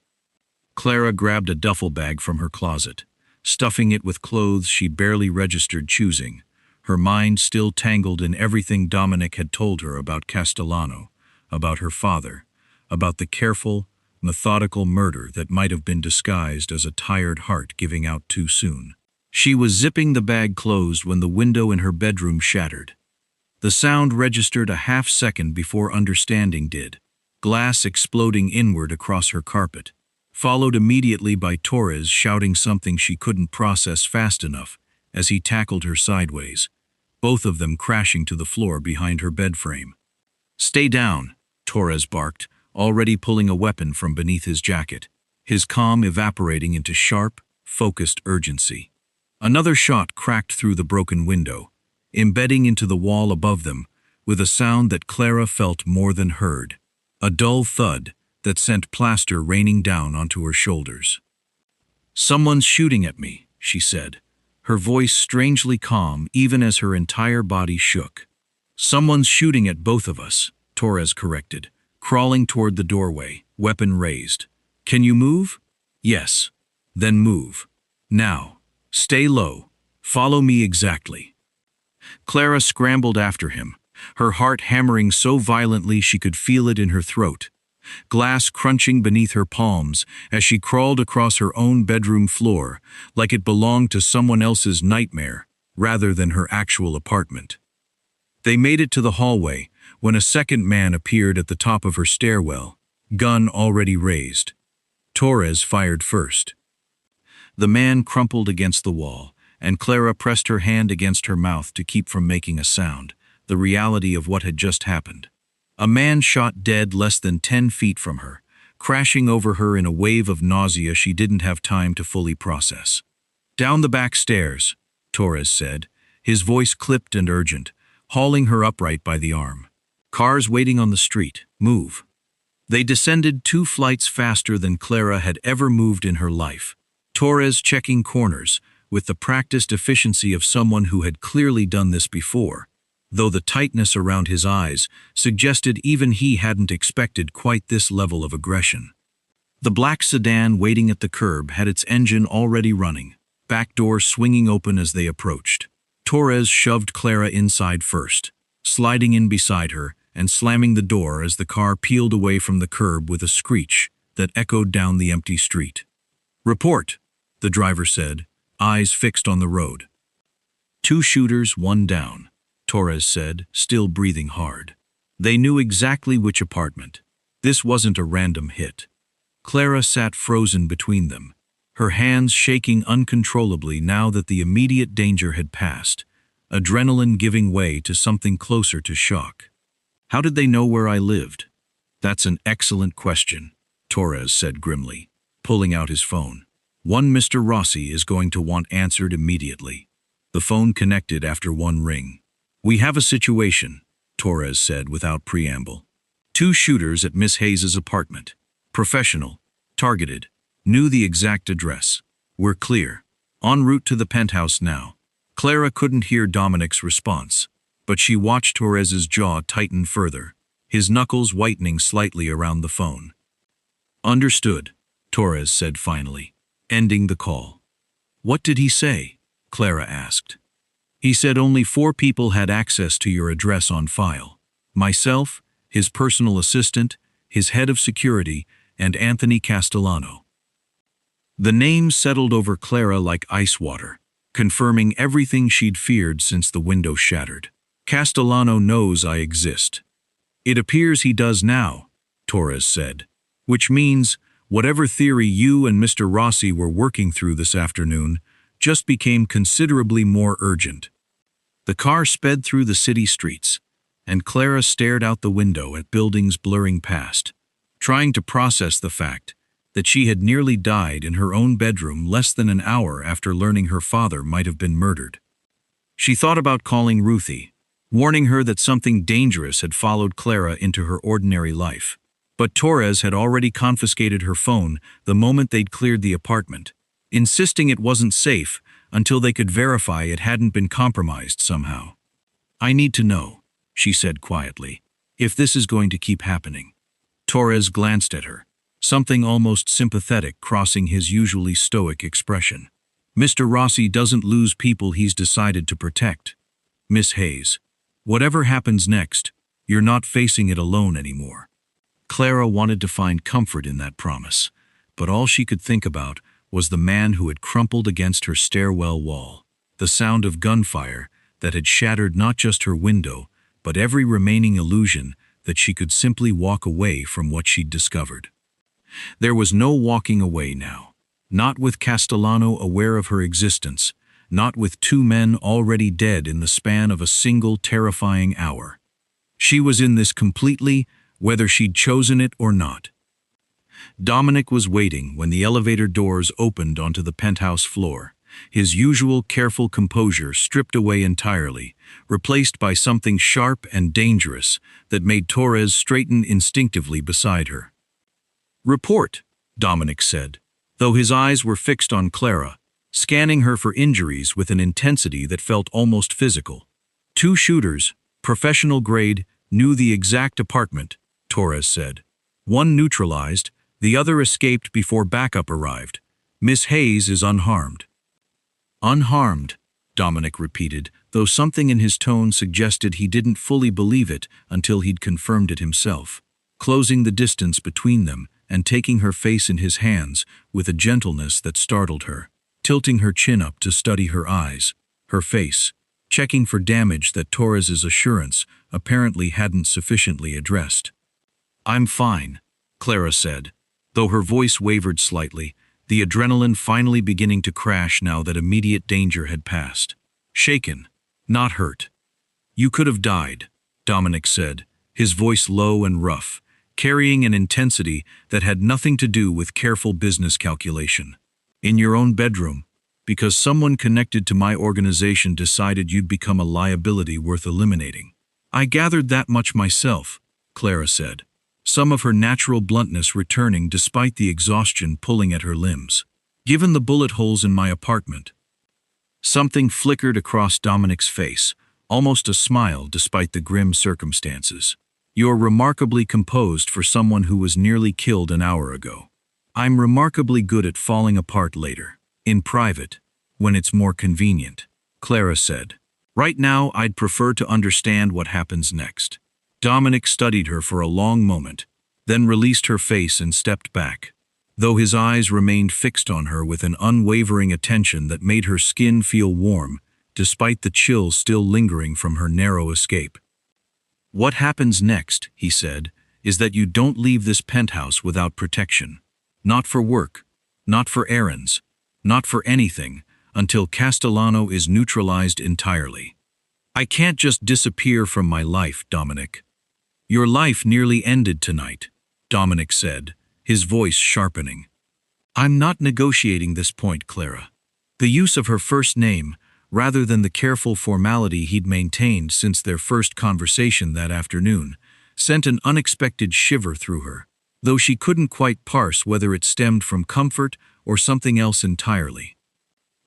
Clara grabbed a duffel bag from her closet, stuffing it with clothes she barely registered choosing, her mind still tangled in everything Dominic had told her about Castellano, about her father, about the careful, methodical murder that might have been disguised as a tired heart giving out too soon. She was zipping the bag closed when the window in her bedroom shattered. The sound registered a half-second before understanding did, glass exploding inward across her carpet, followed immediately by Torres shouting something she couldn't process fast enough as he tackled her sideways, both of them crashing to the floor behind her bed frame. "Stay down," Torres barked, already pulling a weapon from beneath his jacket, his calm evaporating into sharp, focused urgency. Another shot cracked through the broken window, embedding into the wall above them, with a sound that Clara felt more than heard, a dull thud that sent plaster raining down onto her shoulders. "Someone's shooting at me," she said, her voice strangely calm even as her entire body shook. "Someone's shooting at both of us," Torres corrected, crawling toward the doorway, weapon raised. "Can you move?" "Yes." "Then move. Now. Stay low. Follow me exactly." Clara scrambled after him, her heart hammering so violently she could feel it in her throat, glass crunching beneath her palms as she crawled across her own bedroom floor like it belonged to someone else's nightmare rather than her actual apartment. They made it to the hallway when a second man appeared at the top of her stairwell, gun already raised. Torres fired first. The man crumpled against the wall, and Clara pressed her hand against her mouth to keep from making a sound, the reality of what had just happened. A man shot dead less than 10 feet from her, crashing over her in a wave of nausea she didn't have time to fully process. "Down the back stairs," Torres said, his voice clipped and urgent, hauling her upright by the arm. "Cars waiting on the street. Move." They descended 2 flights faster than Clara had ever moved in her life, Torres checking corners with the practiced efficiency of someone who had clearly done this before, though the tightness around his eyes suggested even he hadn't expected quite this level of aggression. The black sedan waiting at the curb had its engine already running, back door swinging open as they approached. Torres shoved Clara inside first, sliding in beside her and slamming the door as the car peeled away from the curb with a screech that echoed down the empty street. "Report," the driver said, eyes fixed on the road. "2 shooters, 1 down," Torres said, still breathing hard. They knew exactly which apartment. This wasn't a random hit. Clara sat frozen between them, her hands shaking uncontrollably now that the immediate danger had passed, adrenaline giving way to something closer to shock. "How did they know where I lived?" "That's an excellent question," Torres said grimly, pulling out his phone. "One Mr. Rossi is going to want answered immediately." The phone connected after 1 ring. "We have a situation," Torres said without preamble. 2 shooters at Miss Hayes's apartment. Professional, targeted, knew the exact address. "We're clear. En route to the penthouse now." Clara couldn't hear Dominic's response, but she watched Torres's jaw tighten further, his knuckles whitening slightly around the phone. "Understood," Torres said finally, ending the call. "What did he say?" Clara asked. "He said only 4 people had access to your address on file. Myself, his personal assistant, his head of security, and Anthony Castellano. The name settled over Clara like ice water, confirming everything she'd feared since the window shattered. Castellano knows I exist. It appears he does now, Torres said, which means whatever theory you and Mr. Rossi were working through this afternoon just became considerably more urgent. The car sped through the city streets, and Clara stared out the window at buildings blurring past, trying to process the fact that she had nearly died in her own bedroom less than an hour after learning her father might have been murdered. She thought about calling Ruthie, warning her that something dangerous had followed Clara into her ordinary life. But Torres had already confiscated her phone the moment they'd cleared the apartment, insisting it wasn't safe until they could verify it hadn't been compromised somehow. I need to know, she said quietly, if this is going to keep happening. Torres glanced at her, something almost sympathetic crossing his usually stoic expression. Mr. Rossi doesn't lose people he's decided to protect. Miss Hayes, whatever happens next, you're not facing it alone anymore. Clara wanted to find comfort in that promise, but all she could think about was the man who had crumpled against her stairwell wall, the sound of gunfire that had shattered not just her window, but every remaining illusion that she could simply walk away from what she'd discovered. There was no walking away now, not with Castellano aware of her existence, not with two men already dead in the span of a single terrifying hour. She was in this completely, whether she'd chosen it or not. Dominic was waiting when the elevator doors opened onto the penthouse floor, his usual careful composure stripped away entirely, replaced by something sharp and dangerous that made Torres straighten instinctively beside her. "Report," Dominic said, though his eyes were fixed on Clara, scanning her for injuries with an intensity that felt almost physical. "Two shooters, professional grade, knew the exact apartment," Torres said. "One neutralized, the other escaped before backup arrived. Miss Hayes is unharmed." "Unharmed," Dominic repeated, though something in his tone suggested he didn't fully believe it until he'd confirmed it himself, closing the distance between them and taking her face in his hands with a gentleness that startled her, tilting her chin up to study her eyes, her face, checking for damage that Torres's assurance apparently hadn't sufficiently addressed. "I'm fine," Clara said, though her voice wavered slightly, the adrenaline finally beginning to crash now that immediate danger had passed. "Shaken, not hurt." "You could have died," Dominic said, his voice low and rough, carrying an intensity that had nothing to do with careful business calculation. "In your own bedroom, because someone connected to my organization decided you'd become a liability worth eliminating." "I gathered that much myself," Clara said, some of her natural bluntness returning despite the exhaustion pulling at her limbs. "Given the bullet holes in my apartment." Something flickered across Dominic's face, almost a smile despite the grim circumstances. "You're remarkably composed for someone who was nearly killed an hour ago." "I'm remarkably good at falling apart later, in private, when it's more convenient," Clara said. "Right now, I'd prefer to understand what happens next." Dominic studied her for a long moment, then released her face and stepped back, though his eyes remained fixed on her with an unwavering attention that made her skin feel warm, despite the chill still lingering from her narrow escape. "What happens next," he said, "is that you don't leave this penthouse without protection. Not for work, not for errands, not for anything, until Castellano is neutralized entirely." "I can't just disappear from my life, Dominic." "Your life nearly ended tonight," Dominic said, his voice sharpening. "I'm not negotiating this point, Clara." The use of her first name, rather than the careful formality he'd maintained since their first conversation that afternoon, sent an unexpected shiver through her, though she couldn't quite parse whether it stemmed from comfort or something else entirely.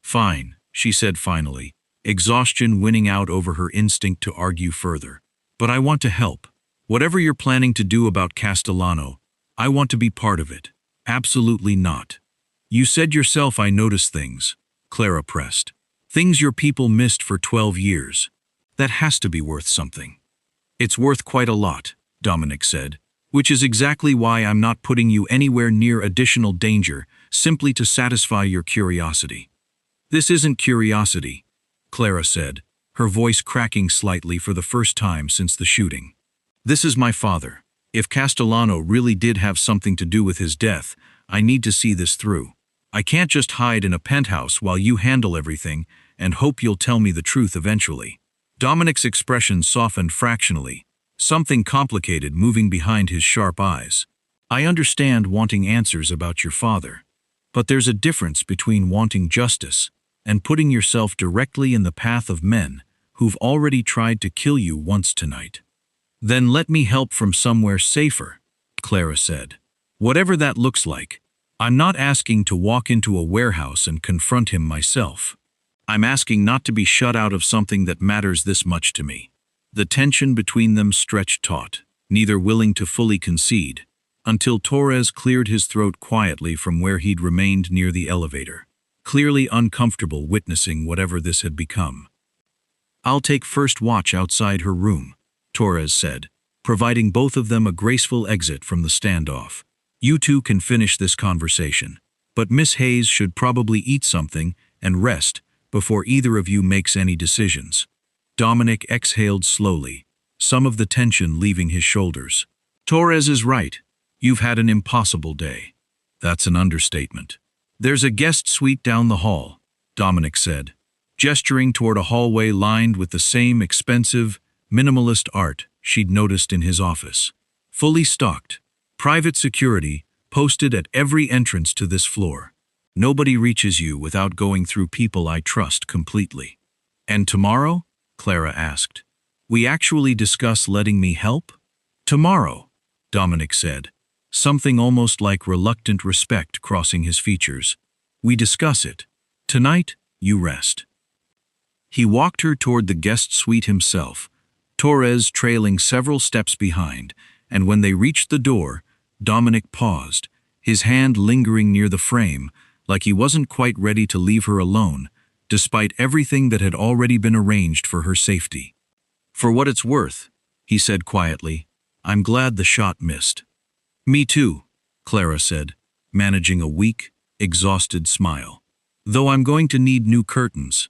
"Fine," she said finally, exhaustion winning out over her instinct to argue further. "But I want to help. Whatever you're planning to do about Castellano, I want to be part of it." "Absolutely not." "You said yourself I noticed things," Clara pressed. "Things your people missed for 12 years. That has to be worth something." It's worth quite a lot, Dominic said, which is exactly why I'm not putting you anywhere near additional danger simply to satisfy your curiosity. This isn't curiosity, Clara said, her voice cracking slightly for the first time since the shooting. This is my father. If Castellano really did have something to do with his death, I need to see this through. I can't just hide in a penthouse while you handle everything and hope you'll tell me the truth eventually. Dominic's expression softened fractionally, something complicated moving behind his sharp eyes. I understand wanting answers about your father, but there's a difference between wanting justice and putting yourself directly in the path of men who've already tried to kill you once tonight. Then let me help from somewhere safer, Clara said. Whatever that looks like, I'm not asking to walk into a warehouse and confront him myself. I'm asking not to be shut out of something that matters this much to me. The tension between them stretched taut, neither willing to fully concede, until Torres cleared his throat quietly from where he'd remained near the elevator, clearly uncomfortable witnessing whatever this had become. I'll take first watch outside her room, Torres said, providing both of them a graceful exit from the standoff. You two can finish this conversation, but Miss Hayes should probably eat something and rest before either of you makes any decisions. Dominic exhaled slowly, some of the tension leaving his shoulders. Torres is right. You've had an impossible day. That's an understatement. There's a guest suite down the hall, Dominic said, gesturing toward a hallway lined with the same expensive, minimalist art she'd noticed in his office. Fully stocked, private security posted at every entrance to this floor. Nobody reaches you without going through people I trust completely. And tomorrow? Clara asked. We actually discuss letting me help? Tomorrow, Dominic said, something almost like reluctant respect crossing his features. We discuss it. Tonight, you rest. He walked her toward the guest suite himself, Torres trailing several steps behind, and when they reached the door, Dominic paused, his hand lingering near the frame, like he wasn't quite ready to leave her alone, despite everything that had already been arranged for her safety. For what it's worth, he said quietly, I'm glad the shot missed. Me too, Clara said, managing a weak, exhausted smile. Though I'm going to need new curtains.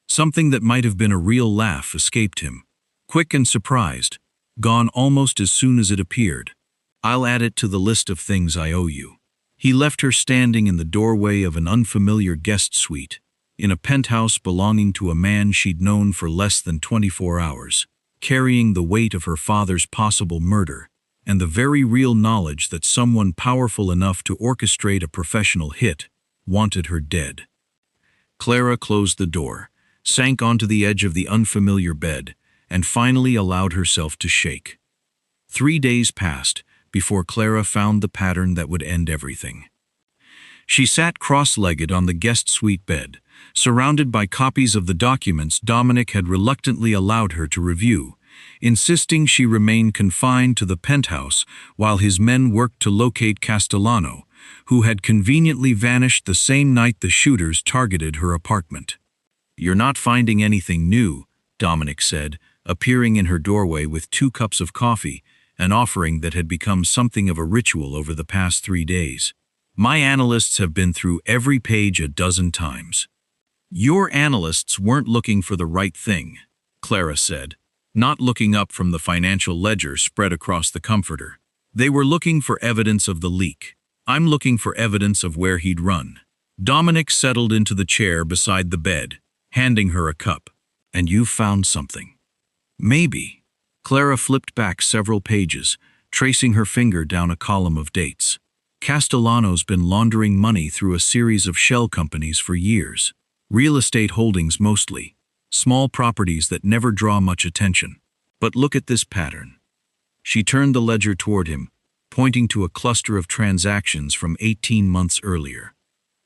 Something that might have been a real laugh escaped him, quick and surprised, gone almost as soon as it appeared. I'll add it to the list of things I owe you. He left her standing in the doorway of an unfamiliar guest suite, in a penthouse belonging to a man she'd known for less than 24 hours, carrying the weight of her father's possible murder, and the very real knowledge that someone powerful enough to orchestrate a professional hit wanted her dead. Clara closed the door, sank onto the edge of the unfamiliar bed, and finally allowed herself to shake. 3 days passed before Clara found the pattern that would end everything. She sat cross-legged on the guest suite bed, surrounded by copies of the documents Dominic had reluctantly allowed her to review, insisting she remain confined to the penthouse while his men worked to locate Castellano, who had conveniently vanished the same night the shooters targeted her apartment. You're not finding anything new, Dominic said, appearing in her doorway with 2 cups of coffee, an offering that had become something of a ritual over the past 3 days. My analysts have been through every page a dozen times. Your analysts weren't looking for the right thing, Clara said, not looking up from the financial ledger spread across the comforter. They were looking for evidence of the leak. I'm looking for evidence of where he'd run. Dominic settled into the chair beside the bed, handing her a cup. And you've found something. Maybe. Clara flipped back several pages, tracing her finger down a column of dates. Castellano's been laundering money through a series of shell companies for years. Real estate holdings mostly. Small properties that never draw much attention. But look at this pattern. She turned the ledger toward him, pointing to a cluster of transactions from 18 months earlier.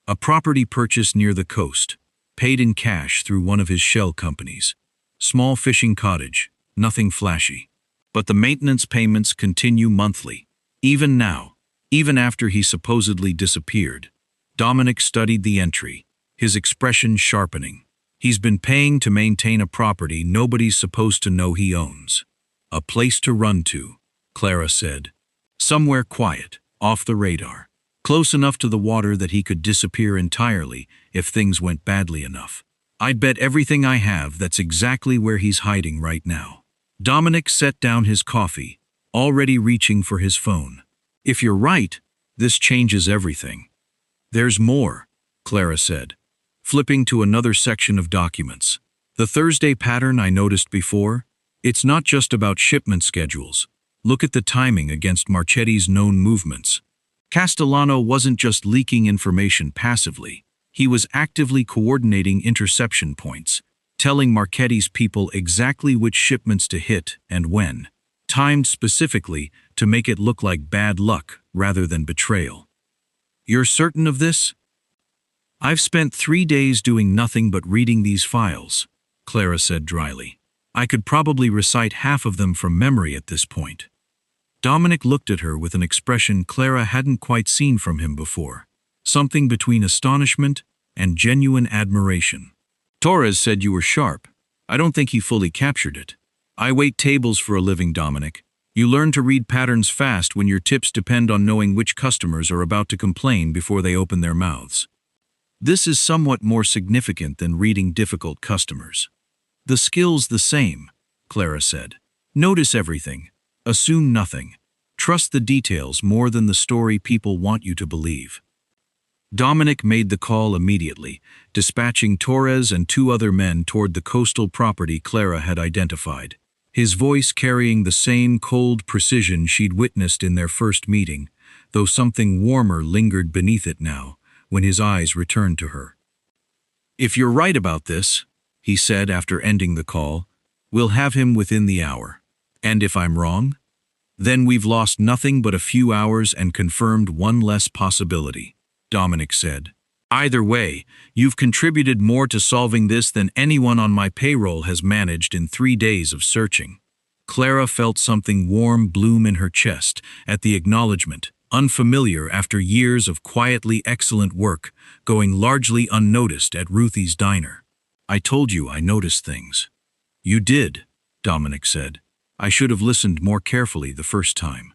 A property purchased near the coast, paid in cash through one of his shell companies. Small fishing cottage, nothing flashy. But the maintenance payments continue monthly. Even now, even after he supposedly disappeared. Dominic studied the entry, his expression sharpening. He's been paying to maintain a property nobody's supposed to know he owns. A place to run to, Clara said. Somewhere quiet, off the radar. Close enough to the water that he could disappear entirely if things went badly enough. I'd bet everything I have that's exactly where he's hiding right now. Dominic set down his coffee, already reaching for his phone. If you're right, this changes everything. There's more, Clara said, flipping to another section of documents. The Thursday pattern I noticed before, it's not just about shipment schedules. Look at the timing against Marchetti's known movements. Castellano wasn't just leaking information passively. He was actively coordinating interception points, telling Marchetti's people exactly which shipments to hit and when, timed specifically to make it look like bad luck rather than betrayal. You're certain of this? I've spent 3 days doing nothing but reading these files, Clara said dryly. I could probably recite half of them from memory at this point. Dominic looked at her with an expression Clara hadn't quite seen from him before, something between astonishment and genuine admiration. Torres said you were sharp. I don't think he fully captured it. I wait tables for a living, Dominic. You learn to read patterns fast when your tips depend on knowing which customers are about to complain before they open their mouths. This is somewhat more significant than reading difficult customers. The skill's the same, Clara said. Notice everything. Assume nothing. Trust the details more than the story people want you to believe. Dominic made the call immediately, dispatching Torres and 2 other men toward the coastal property Clara had identified, his voice carrying the same cold precision she'd witnessed in their first meeting, though something warmer lingered beneath it now, when his eyes returned to her. If you're right about this, he said after ending the call, we'll have him within the hour. And if I'm wrong? Then we've lost nothing but a few hours and confirmed one less possibility, Dominic said. Either way, you've contributed more to solving this than anyone on my payroll has managed in 3 days of searching. Clara felt something warm bloom in her chest at the acknowledgement, unfamiliar after years of quietly excellent work going largely unnoticed at Ruthie's diner. I told you I noticed things. You did, Dominic said. I should have listened more carefully the first time.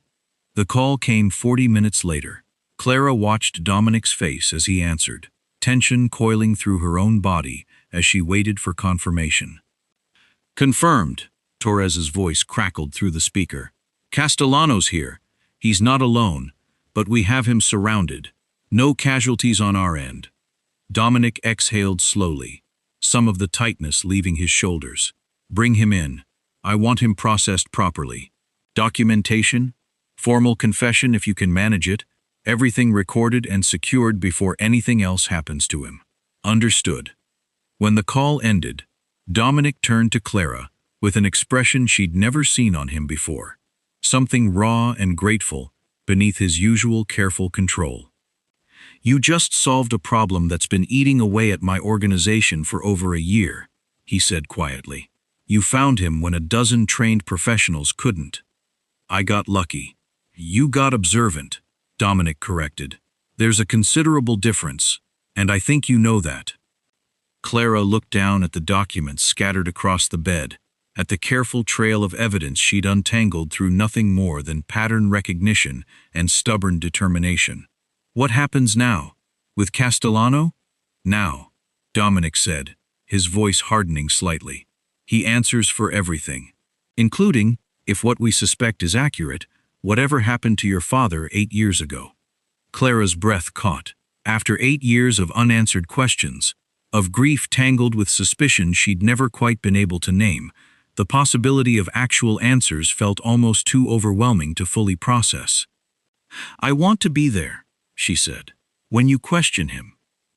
The call came 40 minutes later. Clara watched Dominic's face as he answered, tension coiling through her own body as she waited for confirmation. Confirmed, Torres's voice crackled through the speaker. Castellano's here. He's not alone, but we have him surrounded. No casualties on our end. Dominic exhaled slowly, some of the tightness leaving his shoulders. Bring him in. I want him processed properly. Documentation, formal confession if you can manage it, everything recorded and secured before anything else happens to him. Understood. When the call ended, Dominic turned to Clara with an expression she'd never seen on him before, something raw and grateful beneath his usual careful control. You just solved a problem that's been eating away at my organization for over a year, he said quietly. You found him when a dozen trained professionals couldn't. I got lucky. You got observant, Dominic corrected. There's a considerable difference, and I think you know that. Clara looked down at the documents scattered across the bed, at the careful trail of evidence she'd untangled through nothing more than pattern recognition and stubborn determination. What happens now? With Castellano? Now, Dominic said, his voice hardening slightly. He answers for everything, including, if what we suspect is accurate, whatever happened to your father 8 years ago. Clara's breath caught. After 8 years of unanswered questions, of grief tangled with suspicion she'd never quite been able to name, the possibility of actual answers felt almost too overwhelming to fully process. I want to be there, she said. When you question him.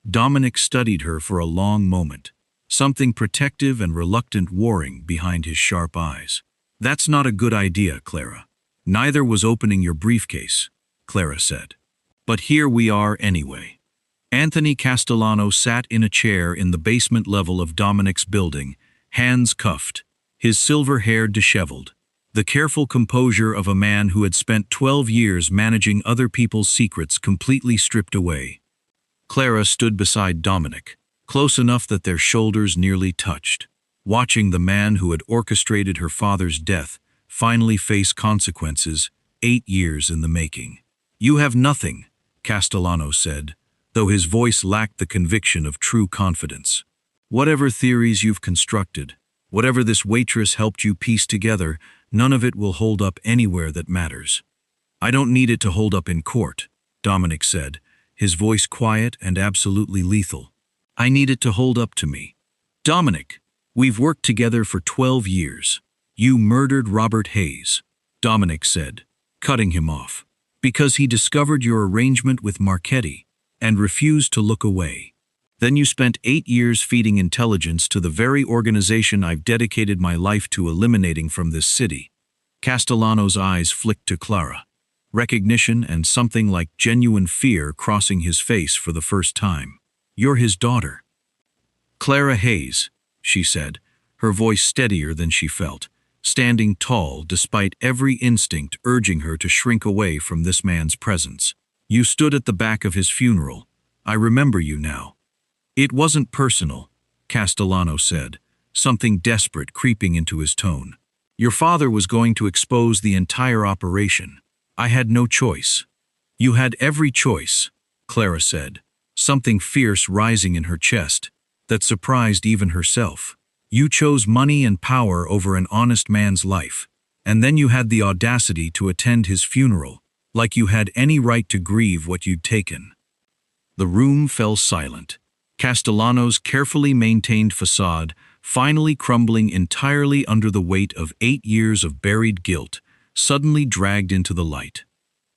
Dominic studied her for a long moment, something protective and reluctant warring behind his sharp eyes. That's not a good idea, Clara. Neither was opening your briefcase, Clara said. But here we are anyway. Anthony Castellano sat in a chair in the basement level of Dominic's building, hands cuffed, his silver hair disheveled, the careful composure of a man who had spent 12 years managing other people's secrets completely stripped away. Clara stood beside Dominic, close enough that their shoulders nearly touched, watching the man who had orchestrated her father's death finally face consequences, 8 years in the making. You have nothing, Castellano said, though his voice lacked the conviction of true confidence. Whatever theories you've constructed, whatever this waitress helped you piece together, none of it will hold up anywhere that matters. I don't need it to hold up in court, Dominic said, his voice quiet and absolutely lethal. I need it to hold up to me. Dominic, we've worked together for 12 years. You murdered Robert Hayes, Dominic said, cutting him off, because he discovered your arrangement with Marchetti and refused to look away. Then you spent 8 years feeding intelligence to the very organization I've dedicated my life to eliminating from this city. Castellano's eyes flicked to Clara, recognition and something like genuine fear crossing his face for the first time. You're his daughter. Clara Hayes, she said, her voice steadier than she felt, standing tall despite every instinct urging her to shrink away from this man's presence. You stood at the back of his funeral. I remember you now. It wasn't personal, Castellano said, something desperate creeping into his tone. Your father was going to expose the entire operation. I had no choice. You had every choice, Clara said, something fierce rising in her chest that surprised even herself. You chose money and power over an honest man's life, and then you had the audacity to attend his funeral, like you had any right to grieve what you'd taken. The room fell silent, Castellano's carefully maintained facade finally crumbling entirely under the weight of 8 years of buried guilt, suddenly dragged into the light.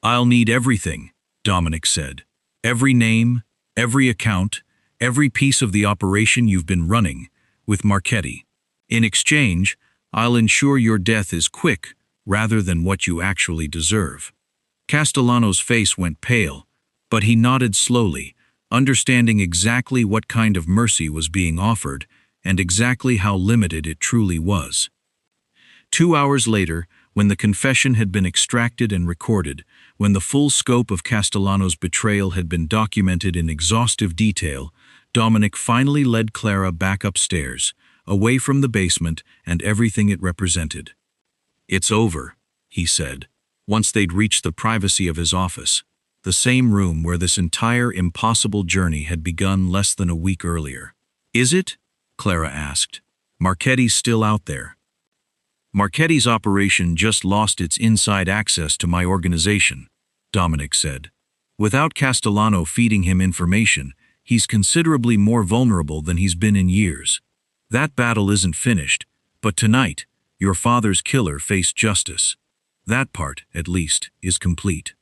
I'll need everything, Dominic said. Every name, every account, every piece of the operation you've been running with Marchetti. In exchange, I'll ensure your death is quick rather than what you actually deserve. Castellano's face went pale, but he nodded slowly, understanding exactly what kind of mercy was being offered and exactly how limited it truly was. 2 hours later, when the confession had been extracted and recorded, when the full scope of Castellano's betrayal had been documented in exhaustive detail, Dominic finally led Clara back upstairs, away from the basement and everything it represented. It's over, he said, once they'd reached the privacy of his office, the same room where this entire impossible journey had begun less than a week earlier. Is it? Clara asked. Marchetti's still out there. Marchetti's operation just lost its inside access to my organization, Dominic said. Without Castellano feeding him information, he's considerably more vulnerable than he's been in years. That battle isn't finished, but tonight, your father's killer faced justice. That part, at least, is complete.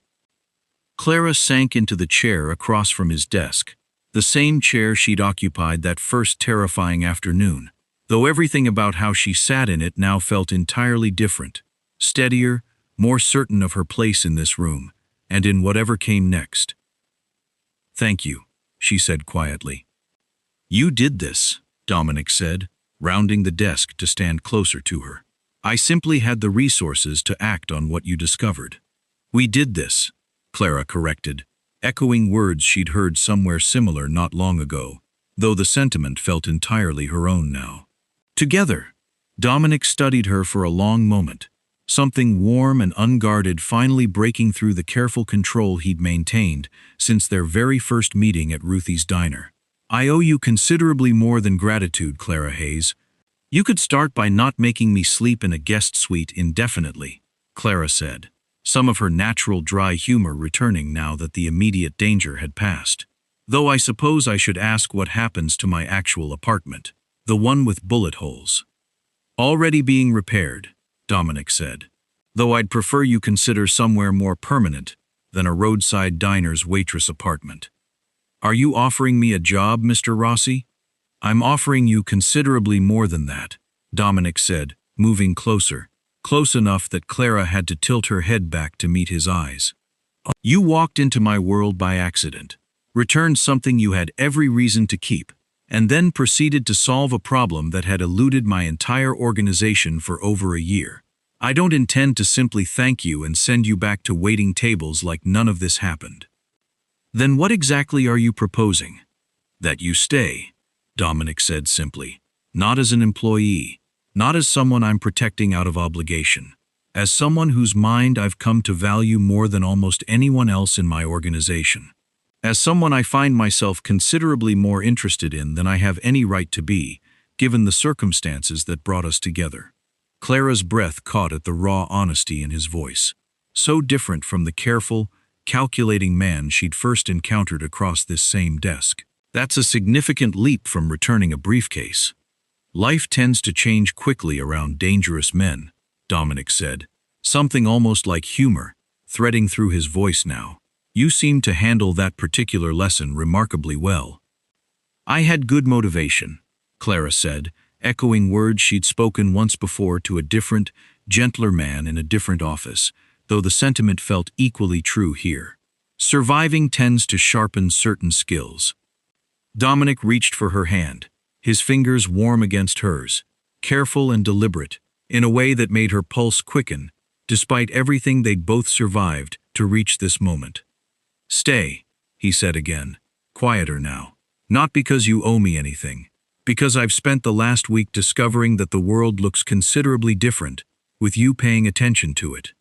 Clara sank into the chair across from his desk, the same chair she'd occupied that first terrifying afternoon, though everything about how she sat in it now felt entirely different, steadier, more certain of her place in this room, and in whatever came next. Thank you, she said quietly. You did this, Dominic said, rounding the desk to stand closer to her. I simply had the resources to act on what you discovered. We did this, Clara corrected, echoing words she'd heard somewhere similar not long ago, though the sentiment felt entirely her own now. Together, Dominic studied her for a long moment, something warm and unguarded finally breaking through the careful control he'd maintained since their very first meeting at Ruthie's diner. I owe you considerably more than gratitude, Clara Hayes. You could start by not making me sleep in a guest suite indefinitely, Clara said, some of her natural dry humor returning now that the immediate danger had passed. Though I suppose I should ask what happens to my actual apartment, the one with bullet holes. Already being repaired, Dominic said, though I'd prefer you consider somewhere more permanent than a roadside diner's waitress apartment. Are you offering me a job, Mr. Rossi? I'm offering you considerably more than that, Dominic said, moving closer, close enough that Clara had to tilt her head back to meet his eyes. You walked into my world by accident, returned something you had every reason to keep, and then proceeded to solve a problem that had eluded my entire organization for over a year. I don't intend to simply thank you and send you back to waiting tables like none of this happened. Then what exactly are you proposing? That you stay, Dominic said simply, not as an employee, not as someone I'm protecting out of obligation, As someone whose mind I've come to value more than almost anyone else in my organization. As someone I find myself considerably more interested in than I have any right to be, given the circumstances that brought us together. Clara's breath caught at the raw honesty in his voice, so different from the careful, calculating man she'd first encountered across this same desk. That's a significant leap from returning a briefcase. Life tends to change quickly around dangerous men, Dominic said, something almost like humor, threading through his voice now. You seem to handle that particular lesson remarkably well. I had good motivation, Clara said, echoing words she'd spoken once before to a different, gentler man in a different office, though the sentiment felt equally true here. Surviving tends to sharpen certain skills. Dominic reached for her hand, his fingers warm against hers, careful and deliberate, in a way that made her pulse quicken, despite everything they'd both survived to reach this moment. Stay, he said again, quieter now. Not because you owe me anything, because I've spent the last week discovering that the world looks considerably different, with you paying attention to it.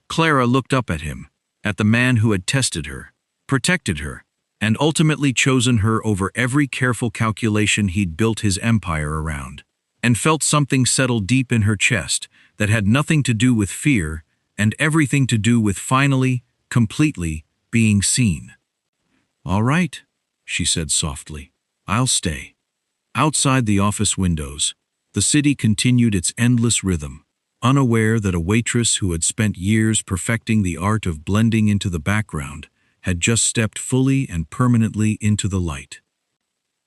Clara looked up at him, at the man who had tested her, protected her, and ultimately chosen her over every careful calculation he'd built his empire around, and felt something settle deep in her chest that had nothing to do with fear and everything to do with finally, completely, being seen. All right, she said softly. I'll stay. Outside the office windows, the city continued its endless rhythm, unaware that a waitress who had spent years perfecting the art of blending into the background had just stepped fully and permanently into the light.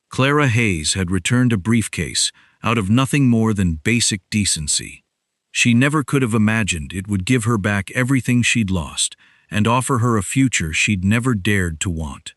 Clara Hayes had returned a briefcase out of nothing more than basic decency. She never could have imagined it would give her back everything she'd lost and offer her a future she'd never dared to want.